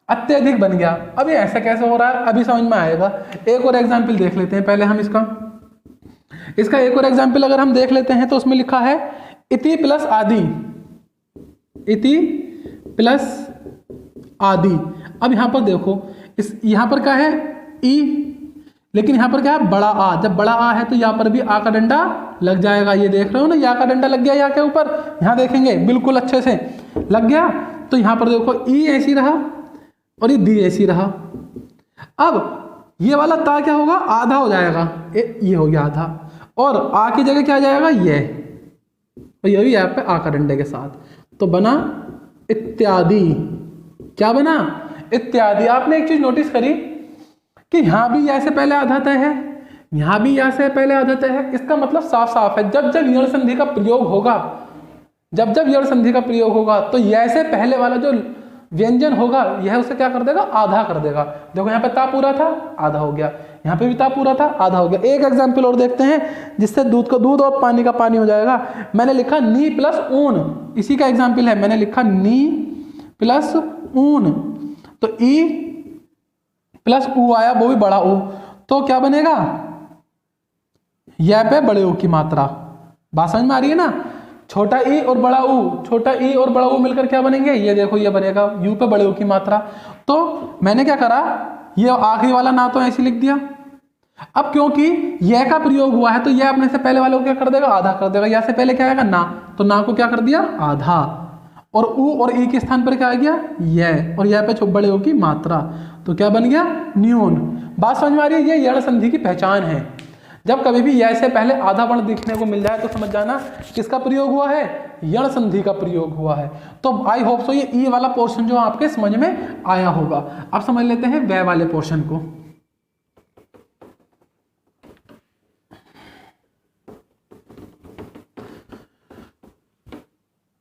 अत्यधिक बन गया। अब ये ऐसा कैसे हो रहा है अभी समझ में आएगा। एक और एग्जाम्पल देख लेते हैं पहले हम इसका एक और एग्जाम्पल अगर हम देख लेते हैं तो उसमें लिखा है इति प्लस आदि। इति प्लस आदि। अब यहां पर देखो यहां पर क्या है ई, लेकिन यहां पर क्या है बड़ा आ। जब बड़ा आ है तो यहां पर भी आ का डंडा लग जाएगा। ये देख रहे हो ना या का डंडा लग गया यहाँ के ऊपर, यहां देखेंगे बिल्कुल अच्छे से लग गया। तो यहां पर देखो ई ऐसी रहा और ये दी ऐसी रहा। अब ये वाला ता क्या होगा आधा हो जाएगा, ये हो गया आधा, और आ की जगह क्या आ जाएगा ये, और ये भी यहाँ पे आ का डंडे के साथ। तो बना इत्यादि। क्या बना इत्यादि। आपने एक चीज नोटिस करी कि यहां भी या से पहले आधा तय है, यहां भी या से पहले आधा तय है। इसका मतलब साफ साफ है जब जब यण संधि का प्रयोग होगा, जब जब यण संधि का प्रयोग होगा तो या से पहले वाला जो व्यंजन होगा यह उसे क्या कर देगा आधा कर देगा। देखो यहाँ पे ता पूरा था आधा हो गया, यहाँ पे भी ता पूरा था आधा हो गया। एक एग्जाम्पल और देखते हैं जिससे दूध का दूध और पानी का पानी हो जाएगा। मैंने लिखा नी प्लस ऊन, इसी का एग्जाम्पल है। मैंने लिखा नी प्लस ऊन तो ई प्लस ऊ आया, वो भी बड़ा ऊ, तो क्या बनेगा यह पे बड़े ऊ की मात्रा। बात समझ में आ रही है ना। छोटा ई और बड़ा ऊ, छोटा ई और बड़ा ऊ मिलकर क्या बनेंगे ये देखो ये बनेगा यू पे बड़े ऊ की मात्रा। तो मैंने क्या करा ये आखिरी वाला ना तो ऐसे लिख दिया। अब क्योंकि यह का प्रयोग हुआ है तो यह अपने से पहले वाले को क्या कर देगा आधा कर देगा। या से पहले क्या आएगा ना, तो ना को क्या कर दिया आधा, और ऊ और ई के स्थान पर क्या आ गया यह, और यह पे बड़े ऊ की मात्रा, तो क्या बन गया न्यून। बात समझ में आ रही है। ये यण संधि की पहचान है। जब कभी भी यह से पहले आधा वर्ण दिखने को मिल जाए तो समझ जाना किसका प्रयोग हुआ है यण संधि का प्रयोग हुआ है। तो आई होप सो ये ई वाला पोर्शन जो आपके समझ में आया होगा। अब समझ लेते हैं वह वाले पोर्शन को।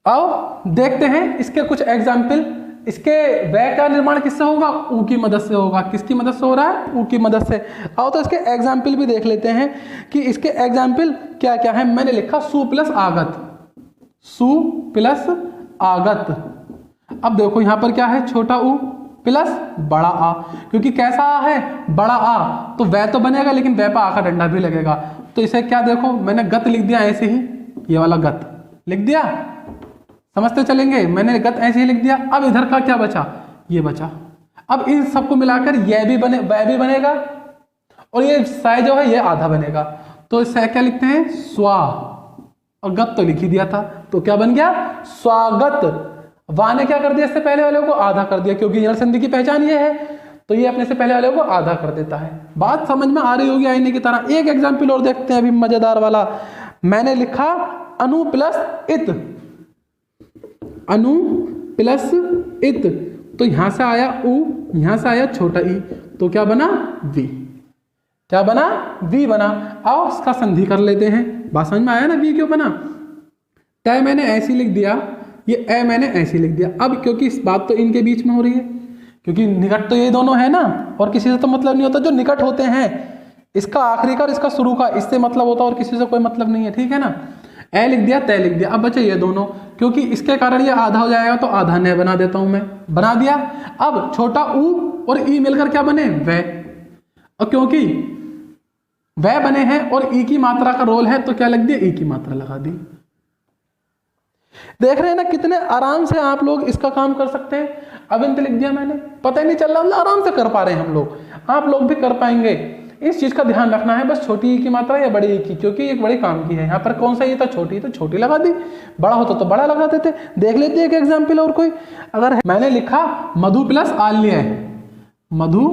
आओ देखते हैं इसके कुछ एग्जाम्पल। इसके वह का निर्माण किससे होगा ऊ की मदद से होगा। किसकी मदद से हो रहा है ऊ की मदद से। आओ तो इसके एग्जाम्पल भी देख लेते हैं कि इसके एग्जाम्पल क्या क्या है। मैंने लिखा सु प्लस आगत, सु प्लस आगत। अब देखो यहां पर क्या है छोटा ऊ प्लस बड़ा आ, क्योंकि कैसा आ है बड़ा आ तो वह तो बनेगा लेकिन वह पर आ का डंडा भी लगेगा। तो इसे क्या देखो मैंने गत लिख दिया ऐसे ही, ये वाला गत लिख दिया, समझते चलेंगे। मैंने गत ऐसे ही लिख दिया। अब इधर का क्या बचा, ये बचा। अब इन सबको मिलाकर यह भी वह भी बनेगा और ये साय जो है ये आधा बनेगा। तो इससे क्या लिखते हैं, स्वा, और गत तो लिख ही दिया था, तो क्या बन गया, स्वागत। वा ने क्या कर दिया, इससे पहले वाले को आधा कर दिया, क्योंकि यण संधि की पहचान ये है, तो ये अपने से पहले वाले को आधा कर देता है। बात समझ में आ रही होगी आईने की तरह। एक एग्जाम्पल और देखते हैं अभी मजेदार वाला। मैंने लिखा अनु प्लस इत, अनु प्लस इत, तो यहां से आया उ, यहां से आया छोटा ई, तो क्या बना, वी। क्या बना, वी बना। आओ इसका संधि कर लेते हैं। बात समझ में आया ना, वी क्यों बना। तय मैंने ऐसी लिख दिया, ये ए मैंने ऐसी लिख दिया। अब क्योंकि इस बात तो इनके बीच में हो रही है, क्योंकि निकट तो ये दोनों है ना, और किसी से तो मतलब नहीं होता। जो निकट होते हैं, इसका आखिरी का और इसका शुरू का, इससे मतलब होता है, और किसी से कोई मतलब नहीं है, ठीक है ना। ए लिख दिया, तय लिख दिया। अब बचे ये दोनों, क्योंकि इसके कारण ये आधा हो जाएगा, तो आधा न बना देता हूं मैं, बना दिया। अब छोटा ऊ और ई मिलकर क्या बने, वे, और क्योंकि वह बने हैं और ई की मात्रा का रोल है, तो क्या लग दिया, ई की मात्रा लगा दी। देख रहे हैं ना कितने आराम से आप लोग इसका काम कर सकते हैं। अब इंत लिख दिया मैंने, पता ही नहीं चल रहा, मतलब आराम से कर पा रहे हैं हम लोग, आप लोग भी कर पाएंगे। इस चीज का ध्यान रखना है बस, छोटी ई की मात्रा या बड़ी ई की, क्योंकि एक बड़े काम की है। यहाँ पर कौन सा ई था, छोटी, तो छोटी लगा दी, बड़ा होता तो बड़ा लगा देते। देख लेते एक एग्जाम्पल और कोई। अगर मैंने लिखा मधु प्लस आल्य, मधु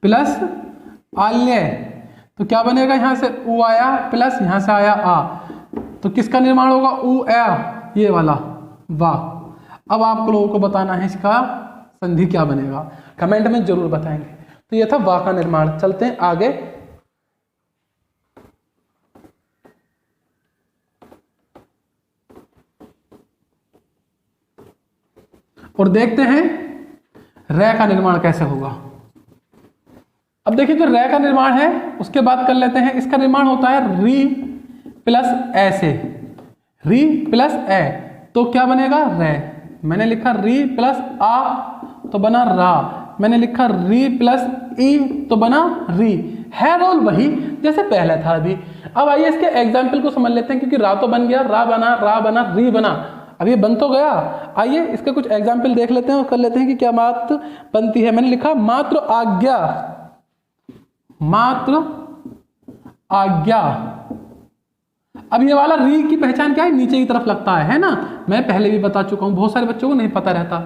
प्लस आल्य, तो क्या बनेगा, यहां से उ आया प्लस यहां से आया आ, तो किसका निर्माण होगा, उ आ, ये वाला वाह। अब आप लोगों को बताना है इसका संधि क्या बनेगा, कमेंट में जरूर बताएंगे। तो ये था वाह का निर्माण। चलते हैं आगे। और देखते हैं रे का निर्माण कैसे होगा। अब देखिए जो रे का निर्माण है उसके बाद कर लेते हैं। इसका निर्माण होता है री प्लस ए से, री प्लस ए, तो क्या बनेगा, रे। मैंने लिखा री प्लस आ, तो बना रा। मैंने लिखा री प्लस ई, तो बना री। है रोल वही जैसे पहले था अभी। अब आइए इसके एग्जाम्पल को समझ लेते हैं, क्योंकि रा तो बन गया, रा बना, री बना, अब ये बन तो गया। आइए इसके कुछ एग्जाम्पल देख लेते हैं और कर लेते हैं कि क्या बात बनती है। मैंने लिखा मात्र आज्ञा, मात्र आज्ञा। अब ये वाला री की पहचान क्या है, नीचे की तरफ लगता है ना, मैं पहले भी बता चुका हूं, बहुत सारे बच्चों को नहीं पता रहता।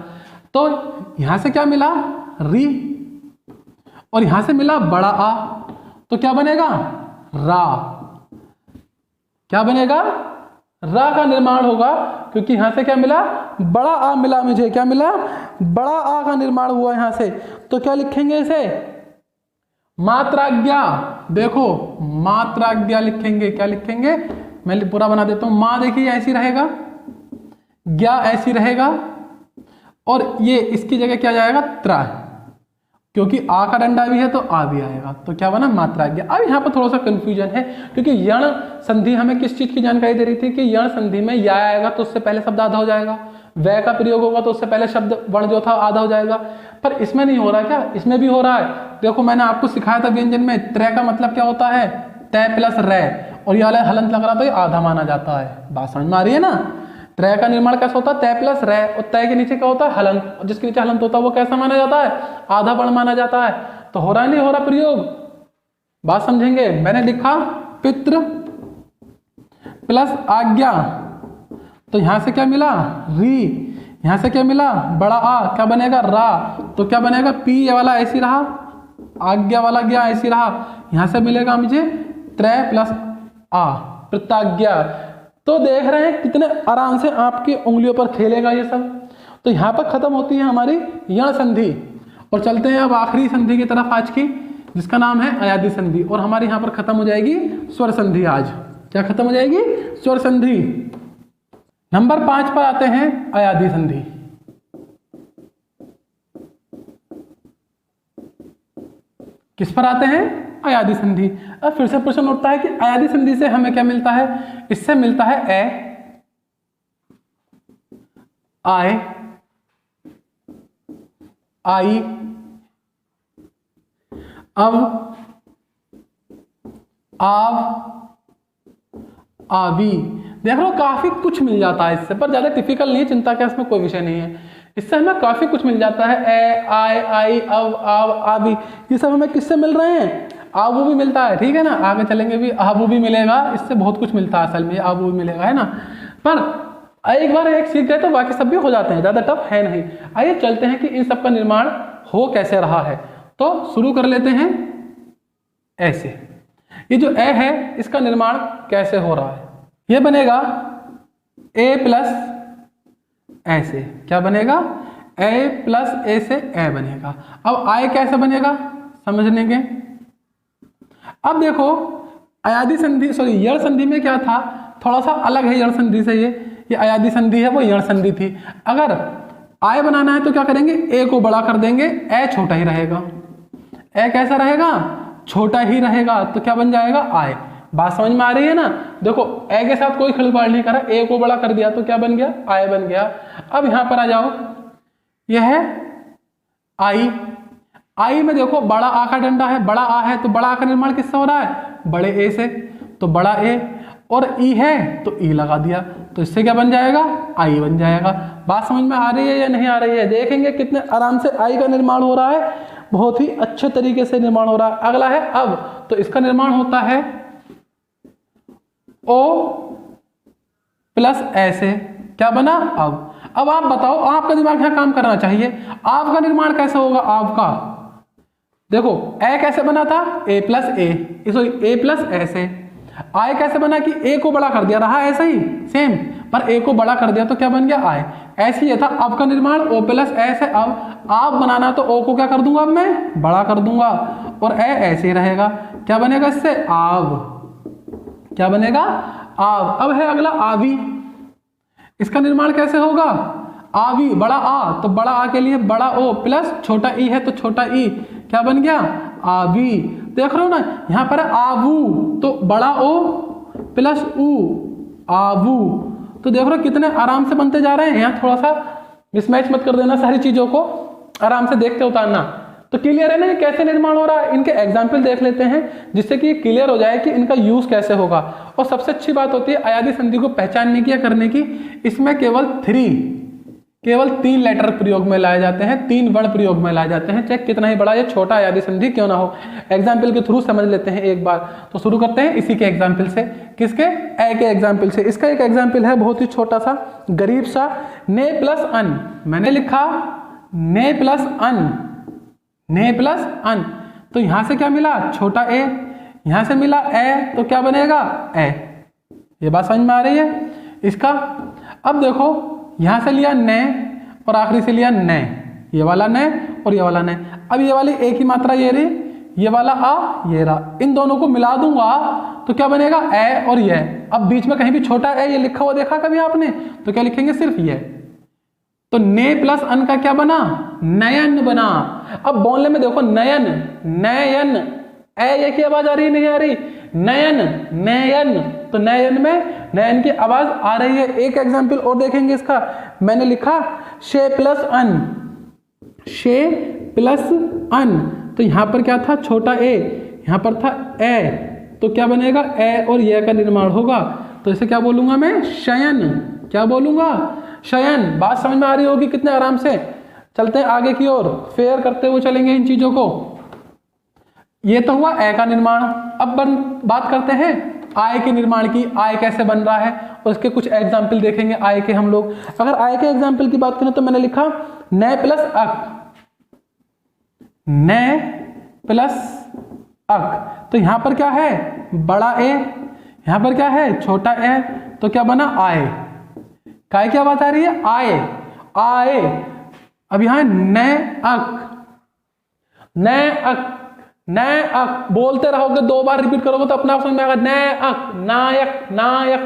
तो यहां से क्या मिला, री, और यहां से मिला बड़ा आ, तो क्या बनेगा, रा। क्या बनेगा, रा का निर्माण होगा, क्योंकि यहां से क्या मिला, बड़ा आ मिला मुझे। क्या मिला, बड़ा आ का निर्माण हुआ यहां से। तो क्या लिखेंगे इसे, मात्राज्ञा। देखो मात्राज्ञा लिखेंगे, क्या लिखेंगे, मैं पूरा बना देता हूं। मां देखिए ऐसी रहेगा, ज्ञा ऐसी रहेगा, और ये इसकी जगह क्या जाएगा, त्रा, क्योंकि आ का डंडा भी है तो आ भी आएगा, तो क्या बना, मात्राज्ञा। अब यहाँ पर थोड़ा सा कंफ्यूजन है, क्योंकि यण संधि हमें किस चीज की जानकारी दे रही थी कि यण संधि में या आएगा तो उससे पहले शब्द आधा हो जाएगा, वह का प्रयोग होगा तो उससे पहले शब्द वर्ण जो था आधा हो जाएगा। पर इसमें नहीं हो रहा क्या, इसमें भी हो रहा है। देखो मैंने आपको सिखाया था व्यंजन में, त्रै का मतलब क्या होता है, तय प्लस रे, और ये वाला हलंत लग रहा था, ये आधा माना जाता है। बात समझ में आ रही है ना। त्रै का निर्माण कैसा होता है, तय प्लस रे, और तय के नीचे क्या होता है, हलंत, और जिसके नीचे हलंत होता है वो कैसा माना जाता है, आधा वर्ण माना जाता है। तो हो रहा नहीं हो रहा प्रयोग, बात समझेंगे। मैंने लिखा पितृ प्लस आज्ञा, तो यहां से क्या मिला, री, यहां से क्या मिला, बड़ा आ, क्या बनेगा, रा, तो क्या बनेगा, पी ये वाला ऐसी रहा, आज्ञा वाला ज्ञा ऐसी रहा, यहां से मिलेगा मुझे त्रै प्लस आ, प्रताज्ञा। तो देख रहे हैं कितने आराम से आपकी उंगलियों पर खेलेगा ये सब। तो यहां पर खत्म होती है हमारी यण संधि, और चलते हैं अब आखिरी संधि की तरफ आज की, जिसका नाम है अयादि संधि, और हमारी यहां पर खत्म हो जाएगी स्वर संधि। आज क्या खत्म हो जाएगी, स्वर संधि। नंबर 5 पर आते हैं अयादि संधि। किस पर आते हैं, अयादि संधि। अब फिर से प्रश्न उठता है कि अयादि संधि से हमें क्या मिलता है, इससे मिलता है ए, आए, आई, अब, आव, आवी। देख रहे हो काफी कुछ मिल जाता है इससे, पर ज्यादा टिपिकल नहीं है, चिंता का इसमें कोई विषय नहीं है। इससे हमें काफी कुछ मिल जाता है, ए, आय, आई, अव, आव, आवी, ये सब हमें किससे मिल रहे हैं? आबू भी मिलता है, ठीक है ना, आगे चलेंगे भी आबू भी मिलेगा, इससे बहुत कुछ मिलता है असल में, आबू भी मिलेगा, है ना। पर एक बार एक सीख गए तो बाकी सब भी हो जाते हैं, ज्यादा टफ है नहीं। आइए चलते हैं कि इन सब का निर्माण हो कैसे रहा है। तो शुरू कर लेते हैं ऐसे। ये जो ए है इसका निर्माण कैसे हो रहा है? ये बनेगा ए प्लस ऐसे, क्या बनेगा? ए प्लस ए से ए बनेगा। अब आय कैसे बनेगा समझ लेंगे। अब देखो अयादी संधि, सॉरी यण संधि में क्या था, थोड़ा सा अलग है यण संधि से। ये अयादी संधि है, वो यण संधि थी। अगर आय बनाना है तो क्या करेंगे, ए को बड़ा कर देंगे, ए छोटा ही रहेगा। ए कैसा रहेगा? छोटा ही रहेगा, तो क्या बन जाएगा? आय। बात समझ में आ रही है ना। देखो ए के साथ कोई खिलवाड़ नहीं करा, ए को बड़ा कर दिया तो क्या बन गया? आय बन गया। अब यहां पर आ जाओ, यह है आई। आई में देखो बड़ा आ का डंडा है, बड़ा आ है, तो बड़ा आ का निर्माण किससे हो रहा है? बड़े ए से, तो बड़ा ए। और ई है तो ई लगा दिया, तो इससे क्या बन जाएगा? आई बन जाएगा। बात समझ में आ रही है या नहीं आ रही है? देखेंगे कितने आराम से आई का निर्माण हो रहा है, बहुत ही अच्छे तरीके से निर्माण हो रहा है। अगला है अब, तो इसका निर्माण होता है ओ प्लस ऐसे, क्या बना? अब आप बताओ, आपका दिमाग यहाँ काम करना चाहिए। आपका निर्माण कैसे होगा? आपका देखो ए कैसे बना था? ए प्लस ए, सॉरी ए प्लस ऐसे। आय कैसे बना कि ए को बड़ा कर दिया, रहा ऐसा ही सेम, पर ए को बड़ा कर दिया तो क्या बन गया? आय। ऐसे ही था अब का निर्माण, ओ प्लस ऐसे। अब आप बनाना तो ओ को क्या कर दूंगा, अब मैं बड़ा कर दूंगा, और ए ऐसे ही रहेगा। क्या बनेगा इससे? आव। क्या बनेगा? आव। अब है अगला आवी। इसका निर्माण कैसे होगा? आवी, बड़ा आ, तो बड़ा आ के लिए बड़ा ओ प्लस छोटा ई है तो छोटा ई, क्या बन गया? आवी। देख रहे हो ना, यहां पर आवू, तो बड़ा ओ प्लस ऊ, आवू। तो देख रहे हो कितने आराम से बनते जा रहे हैं। यहाँ थोड़ा सा मिसमैच मत कर देना, सारी चीजों को आराम से देखते उतारना। तो क्लियर है ना ये कैसे निर्माण हो रहा है? इनके एग्जाम्पल देख लेते हैं जिससे कि क्लियर हो जाए कि इनका यूज कैसे होगा। और सबसे अच्छी बात होती है अयादी संधि को पहचानने की या करने की, इसमें केवल तीन लेटर प्रयोग में लाए जाते हैं, 3 वर्ण प्रयोग में लाए जाते हैं, चाहे कितना ही बड़ा या छोटा अयादी संधि क्यों ना हो। एग्जाम्पल के थ्रू समझ लेते हैं एक बार। तो शुरू करते हैं इसी के एग्जाम्पल से। किसके? ए के एग्जाम्पल से। इसका एक एग्जाम्पल है बहुत ही छोटा सा, गरीब सा, ने प्लस अन। मैंने लिखा ने प्लस अन, ने प्लस अन, तो यहां से क्या मिला? छोटा ए। यहां से मिला ए, तो क्या बनेगा? ए। ये बात समझ में आ रही है इसका। अब देखो यहां से लिया ने और आखिरी से लिया ने, ये वाला ने और ये वाला ने। अब ये वाली ए की मात्रा ये रही, ये वाला आ ये रहा, इन दोनों को मिला दूंगा तो क्या बनेगा? ए और ये। अब बीच में कहीं भी छोटा ए ये लिखा हुआ देखा कभी आपने? तो क्या लिखेंगे? सिर्फ ये। तो ने प्लस अन का क्या बना? नयन बना। अब बोलने में देखो नयन, नयन, ए ये की आवाज आ रही नहीं आ रही? नयन, नयन, तो नयन में नयन की आवाज आ रही है। एक एग्जांपल और देखेंगे इसका। मैंने लिखा शे प्लस अन, शे प्लस अन, तो यहां पर क्या था? छोटा ए, यहां पर था ए, तो क्या बनेगा? ए और ये का निर्माण होगा। तो इसे क्या बोलूंगा मैं? शयन। क्या बोलूंगा? शयन। बात समझ में आ रही होगी कितने आराम से। चलते हैं आगे की ओर, फेयर करते हुए चलेंगे इन चीजों को। ये तो हुआ ए का निर्माण। अब बात करते हैं आय के निर्माण की। आय कैसे बन रहा है और उसके कुछ एग्जाम्पल देखेंगे आय के हम लोग। अगर आय के एग्जाम्पल की बात करें तो मैंने लिखा न प्लस अक, न प्लस अक, तो यहां पर क्या है? बड़ा ए, यहां पर क्या है? छोटा ए, तो क्या बना? आय। काय क्या बात आ रही है? आय, आय। अब यहां न अक, न अक, न अक, बोलते रहोगे 2 बार रिपीट करोगे तो अपना आप समझ में आएगा। न अक, नायक, नायक,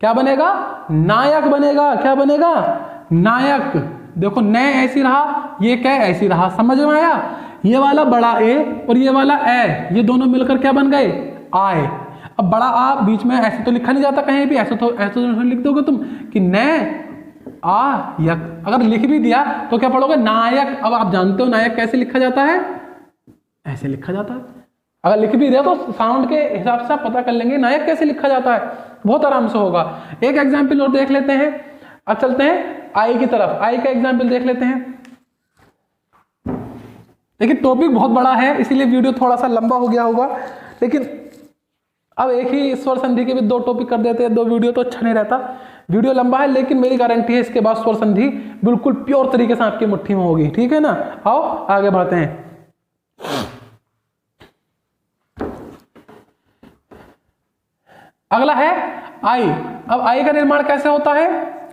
क्या बनेगा? नायक बनेगा। क्या बनेगा? नायक। देखो न ऐसी रहा, ये क्या ऐसी रहा, समझ में आया? ये वाला बड़ा ए और ये वाला ए, ये दोनों मिलकर क्या बन गए? आय। अब बड़ा आ बीच में ऐसे तो लिखा नहीं जाता कहीं भी, ऐसे तो लिख दोगे तुम कि न आ यक। अगर लिख भी दिया तो क्या पढ़ोगे? नायक। अब आप जानते हो नायक कैसे लिखा जाता है? ऐसे लिखा जाता है। अगर लिख भी रहे तो साउंड के हिसाब से आप पता कर लेंगे नायक कैसे लिखा जाता है, बहुत आराम से होगा। एक एग्जाम्पल और देख लेते हैं। अब चलते हैं आई की तरफ, आई का एग्जाम्पल देख लेते हैं। लेकिन टॉपिक बहुत बड़ा है इसीलिए वीडियो थोड़ा सा लंबा हो गया होगा, लेकिन अब एक ही स्वर संधि के भी 2 टॉपिक कर देते हैं, 2 वीडियो तो अच्छा नहीं रहता। वीडियो लंबा है लेकिन मेरी गारंटी है इसके बाद स्वर संधि बिल्कुल प्योर तरीके से आपकी मुट्ठी में होगी, ठीक है ना। आओ आगे बढ़ते हैं। अगला है आई। अब आई का निर्माण कैसे होता है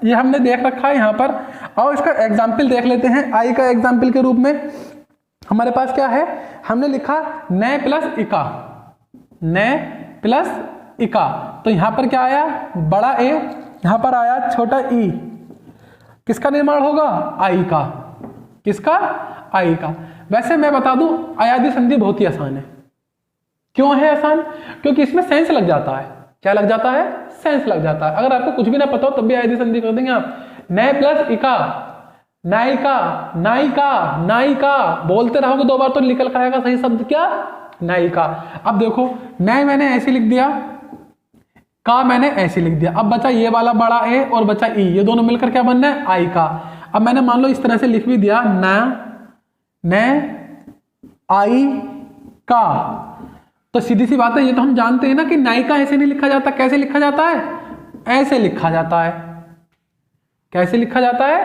ये हमने देख रखा है यहाँ पर, और इसका एग्जाम्पल देख लेते हैं। आई का एग्जाम्पल के रूप में हमारे पास क्या है, हमने लिखा न प्लस इका, न प्लस इका। तो यहां पर क्या आया, बड़ा ए, यहां पर आया छोटा ई। किसका निर्माण होगा, आई का। किसका, आई का। वैसे मैं बता दूं अयादी संधि बहुत ही आसान है। क्यों है आसान, क्योंकि इसमें सेंस लग जाता है। क्या लग जाता है, सेंस लग जाता है। अगर आपको कुछ भी ना पता हो तब भी अयादी संधि कर देंगे आप। न प्लस इका, नायिका, नायिका, नायिका बोलते रहोगे 2 बार तो निकल कर आएगा सही शब्द क्या, नायिका। अब देखो नय मैंने ऐसे लिख दिया, का मैंने ऐसे लिख दिया। अब बचा ये वाला बड़ा ए और बचा ई, ये दोनों मिलकर क्या बनना है, आई का। अब मैंने मान लो इस तरह से लिख भी दिया न आई का, तो सीधी सी बात है ये तो हम जानते हैं ना कि नायिका ऐसे नहीं लिखा जाता। कैसे लिखा जाता है, ऐसे लिखा जाता है। कैसे लिखा जाता है,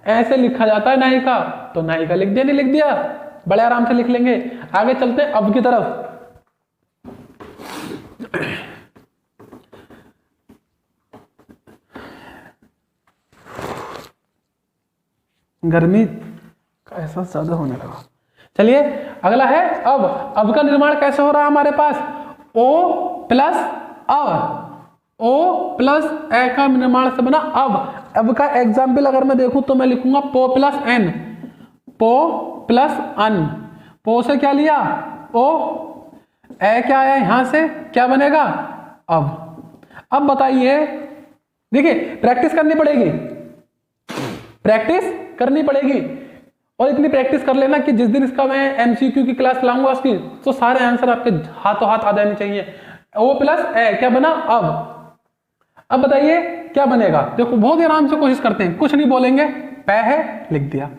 ऐसे लिखा जाता है नायिका। तो नायिका लिख दिया, नहीं लिख दिया, बड़े आराम से लिख लेंगे। आगे चलते हैं अब की तरफ। गर्मी का एहसास ज्यादा होने लगा। चलिए अगला है अब। अब का निर्माण कैसे हो रहा है हमारे पास, ओ प्लस अब, ओ प्लस ए का निर्माण से बना अब। अब का एग्जाम्पल अगर मैं देखूं तो मैं लिखूंगा पो प्लस एन, पो प्लस अन। पो से क्या लिया, ओ, ए क्या आया यहां से, क्या बनेगा अब बताइए, देखिए प्रैक्टिस करनी पड़ेगी, प्रैक्टिस करनी पड़ेगी। और इतनी प्रैक्टिस कर लेना कि जिस दिन इसका मैं एमसीक्यू की क्लास लाऊंगा उसकी तो सारे आंसर आपके हाथों हाथ आ जाने चाहिए। ओ प्लस ए क्या बना अब बताइए क्या बनेगा। देखो बहुत ही आराम से कोशिश करते हैं, कुछ नहीं बोलेंगे। पै है लिख दिया,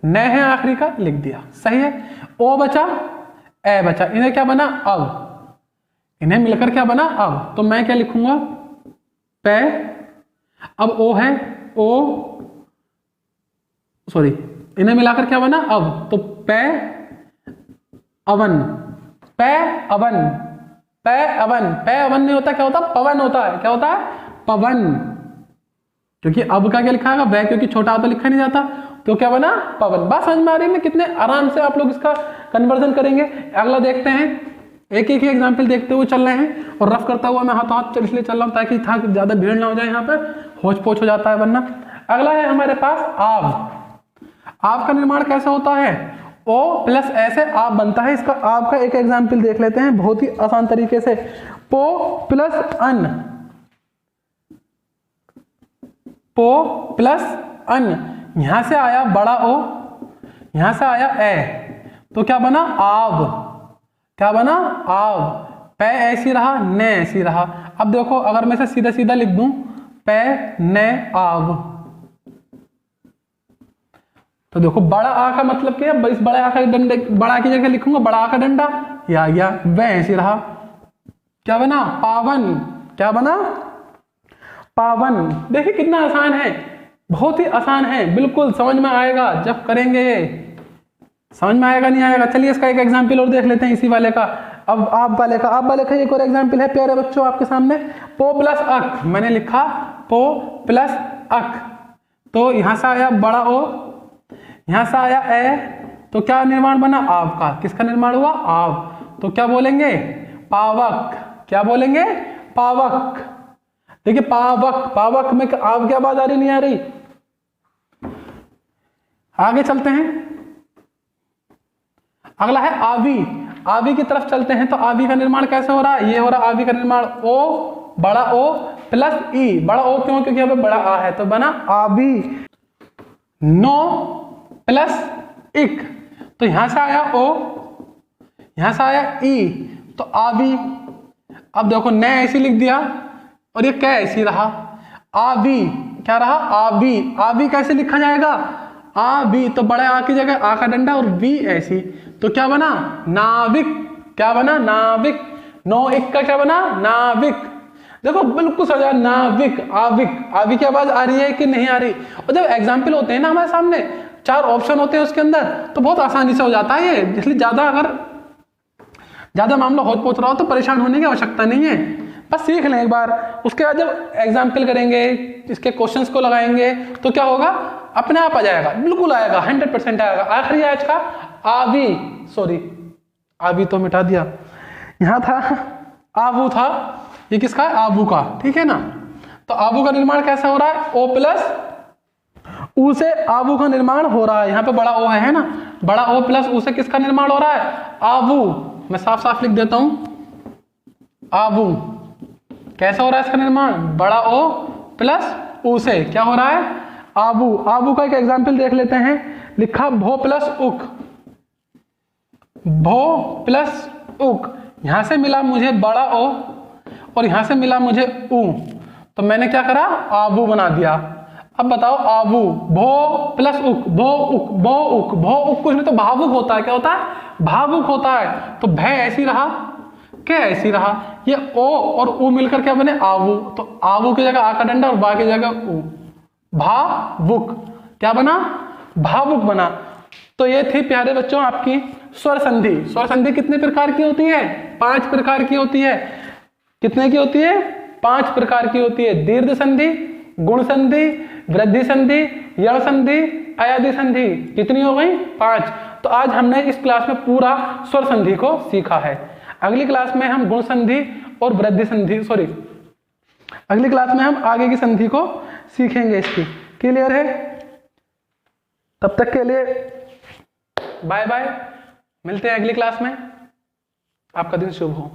न है आखिरी का लिख दिया, सही है। ओ बचा, ए बचा, इन्हें क्या बना अब, इन्हें मिलकर क्या बना अब। तो मैं क्या लिखूंगा, पै, अब ओ है, ओ सॉरी, इन्हें मिलाकर क्या बना अब। तो पै अवन, पै अवन, पै अवन। पै अवन नहीं होता, क्या होता, पवन होता है। क्या होता है, पवन। क्योंकि अब का क्या लिखा है, वह, क्योंकि छोटा तो लिखा नहीं जाता, तो क्या बना, पवन। बात समझ में आ रही है कितने आराम से आप लोग इसका कन्वर्जन करेंगे। अगला देखते हैं, एक एक एग्जाम्पल देखते हुए चल रहे हैं और रफ करता हुआ मैं हाथों हाथ इसलिए चल रहा हूं ताकि था ज्यादा भीड़ ना हो जाए, यहाँ पर होच पोच हो जाता है वरना। अगला है हमारे पास आव। आव का निर्माण कैसे होता है, ओ प्लस ऐसे आप बनता है। इसका आव का एक एग्जाम्पल देख लेते हैं बहुत ही आसान तरीके से। पो प्लस अन, पो प्लस अन, यहां से आया बड़ा ओ, यहां से आया ए, तो क्या बना आव। क्या बना आव। पै ऐसी रहा, न ऐसी रहा। अब देखो अगर मैं इसे सीधा सीधा लिख दूं, पै न आव, तो देखो बड़ा आ का मतलब क्या है, इस बड़े आ का डंडे, बड़ा की जगह लिखूंगा बड़ा आ का डंडा, या वह ऐसी रहा। क्या बना पावन। क्या बना पावन। देखिए कितना आसान है, बहुत ही आसान है, बिल्कुल समझ में आएगा जब करेंगे। समझ में आएगा नहीं आएगा। चलिए इसका एक एग्जाम्पल और देख लेते हैं इसी वाले का। अब आप वाले का, आप वाले का एक और एग्जाम्पल है प्यारे बच्चों आपके सामने। पो प्लस अक, मैंने लिखा पो प्लस अक, तो यहां से आया बड़ा ओ, यहां से आया ए, तो क्या निर्माण बना आव का। किसका निर्माण हुआ, आव। तो क्या बोलेंगे, पावक। क्या बोलेंगे, पावक। देखिए पावक, पावक में आव क्या बात आ रही, नहीं आ रही। आगे चलते हैं, अगला है आवी। आवी की तरफ चलते हैं। तो आवी का निर्माण कैसे हो रहा है, ये हो रहा आवी का निर्माण ओ, बड़ा ओ प्लस ई। बड़ा ओ क्यों, क्योंकि यहाँ पे बड़ा आ है, तो बना आवी। नो प्लस इक, तो यहां से आया ओ, यहां से आया ई, तो आवी। अब देखो न ऐसी लिख दिया और ये क्या ऐसी रहा, आवी क्या रहा, आवी। आवी कैसे लिखा जाएगा, आवी, तो बड़े आ की जगह आ का डंडा और वी ऐसी, तो क्या बना, नाविक। क्या बना, नाविक। नो एक का क्या बना, नाविक। देखो बिल्कुल समझा, नाविक, आविक। आविक की आवाज आ रही है कि नहीं आ रही। और जब एग्जाम्पल होते हैं ना हमारे सामने, 4 ऑप्शन होते हैं उसके अंदर, तो बहुत आसानी से हो जाता है ये। इसलिए ज्यादा मामला हो पहुंच रहा हो तो परेशान होने की आवश्यकता नहीं है, बस सीख लें एक बार। उसके बाद जब एग्जाम्पल करेंगे, इसके क्वेश्चंस को लगाएंगे, तो क्या होगा, अपने आप आ जाएगा, बिल्कुल आएगा, 100% आएगा। आखिरी आज का आवी, सॉरी आवी तो मिटा दिया, यहां था आबू था, ये किसका है, आबू का, ठीक है ना। तो आबू का निर्माण कैसा हो रहा है, ओ प्लस ऊ से आबू का निर्माण हो रहा है। यहाँ पे बड़ा ओ है ना, बड़ा ओ प्लस ऊ से किसका निर्माण हो रहा है, आबू। मैं साफ साफ लिख देता हूं, आबू। कैसा हो रहा है इसका निर्माण, बड़ा ओ प्लस ऊ से क्या हो रहा है, आबू। आबू का एक एग्जाम्पल देख लेते हैं, लिखा भो प्लस उक, भो प्लस उक। यहां से मिला मुझे बड़ा ओ और यहां से मिला मुझे ऊ, तो मैंने क्या करा, आबू बना दिया। अब बताओ, आबू, भो प्लस उक, भो उक, भो उक, भो उक कुछ नहीं तो भावुक होता है, क्या होता है, भावुक होता है। तो भय ऐसी रहा, क्या ऐसी रहा, ये ओ और ऊ मिलकर क्या बने, आबू। तो आबू की जगह आ का डंडा और बा की जगह ऊ, भावुक। क्या बना, भावुक बना। तो ये थी प्यारे बच्चों आपकी स्वर संधि। स्वर संधि कितने प्रकार की होती है, 5 प्रकार की होती है। कितने की होती है, 5 प्रकार की होती है। दीर्घ संधि, गुण संधि, वृद्धि संधि, यण संधि, अयादि संधि। कितनी हो गई, 5। तो आज हमने इस क्लास में पूरा स्वर संधि को सीखा है। अगली क्लास में हम गुण संधि और वृद्धि संधि, सॉरी अगली क्लास में हम आगे की संधि को सीखेंगे इसकी। क्लियर है, तब तक के लिए बाय बाय, मिलते हैं अगली क्लास में। आपका दिन शुभ हो।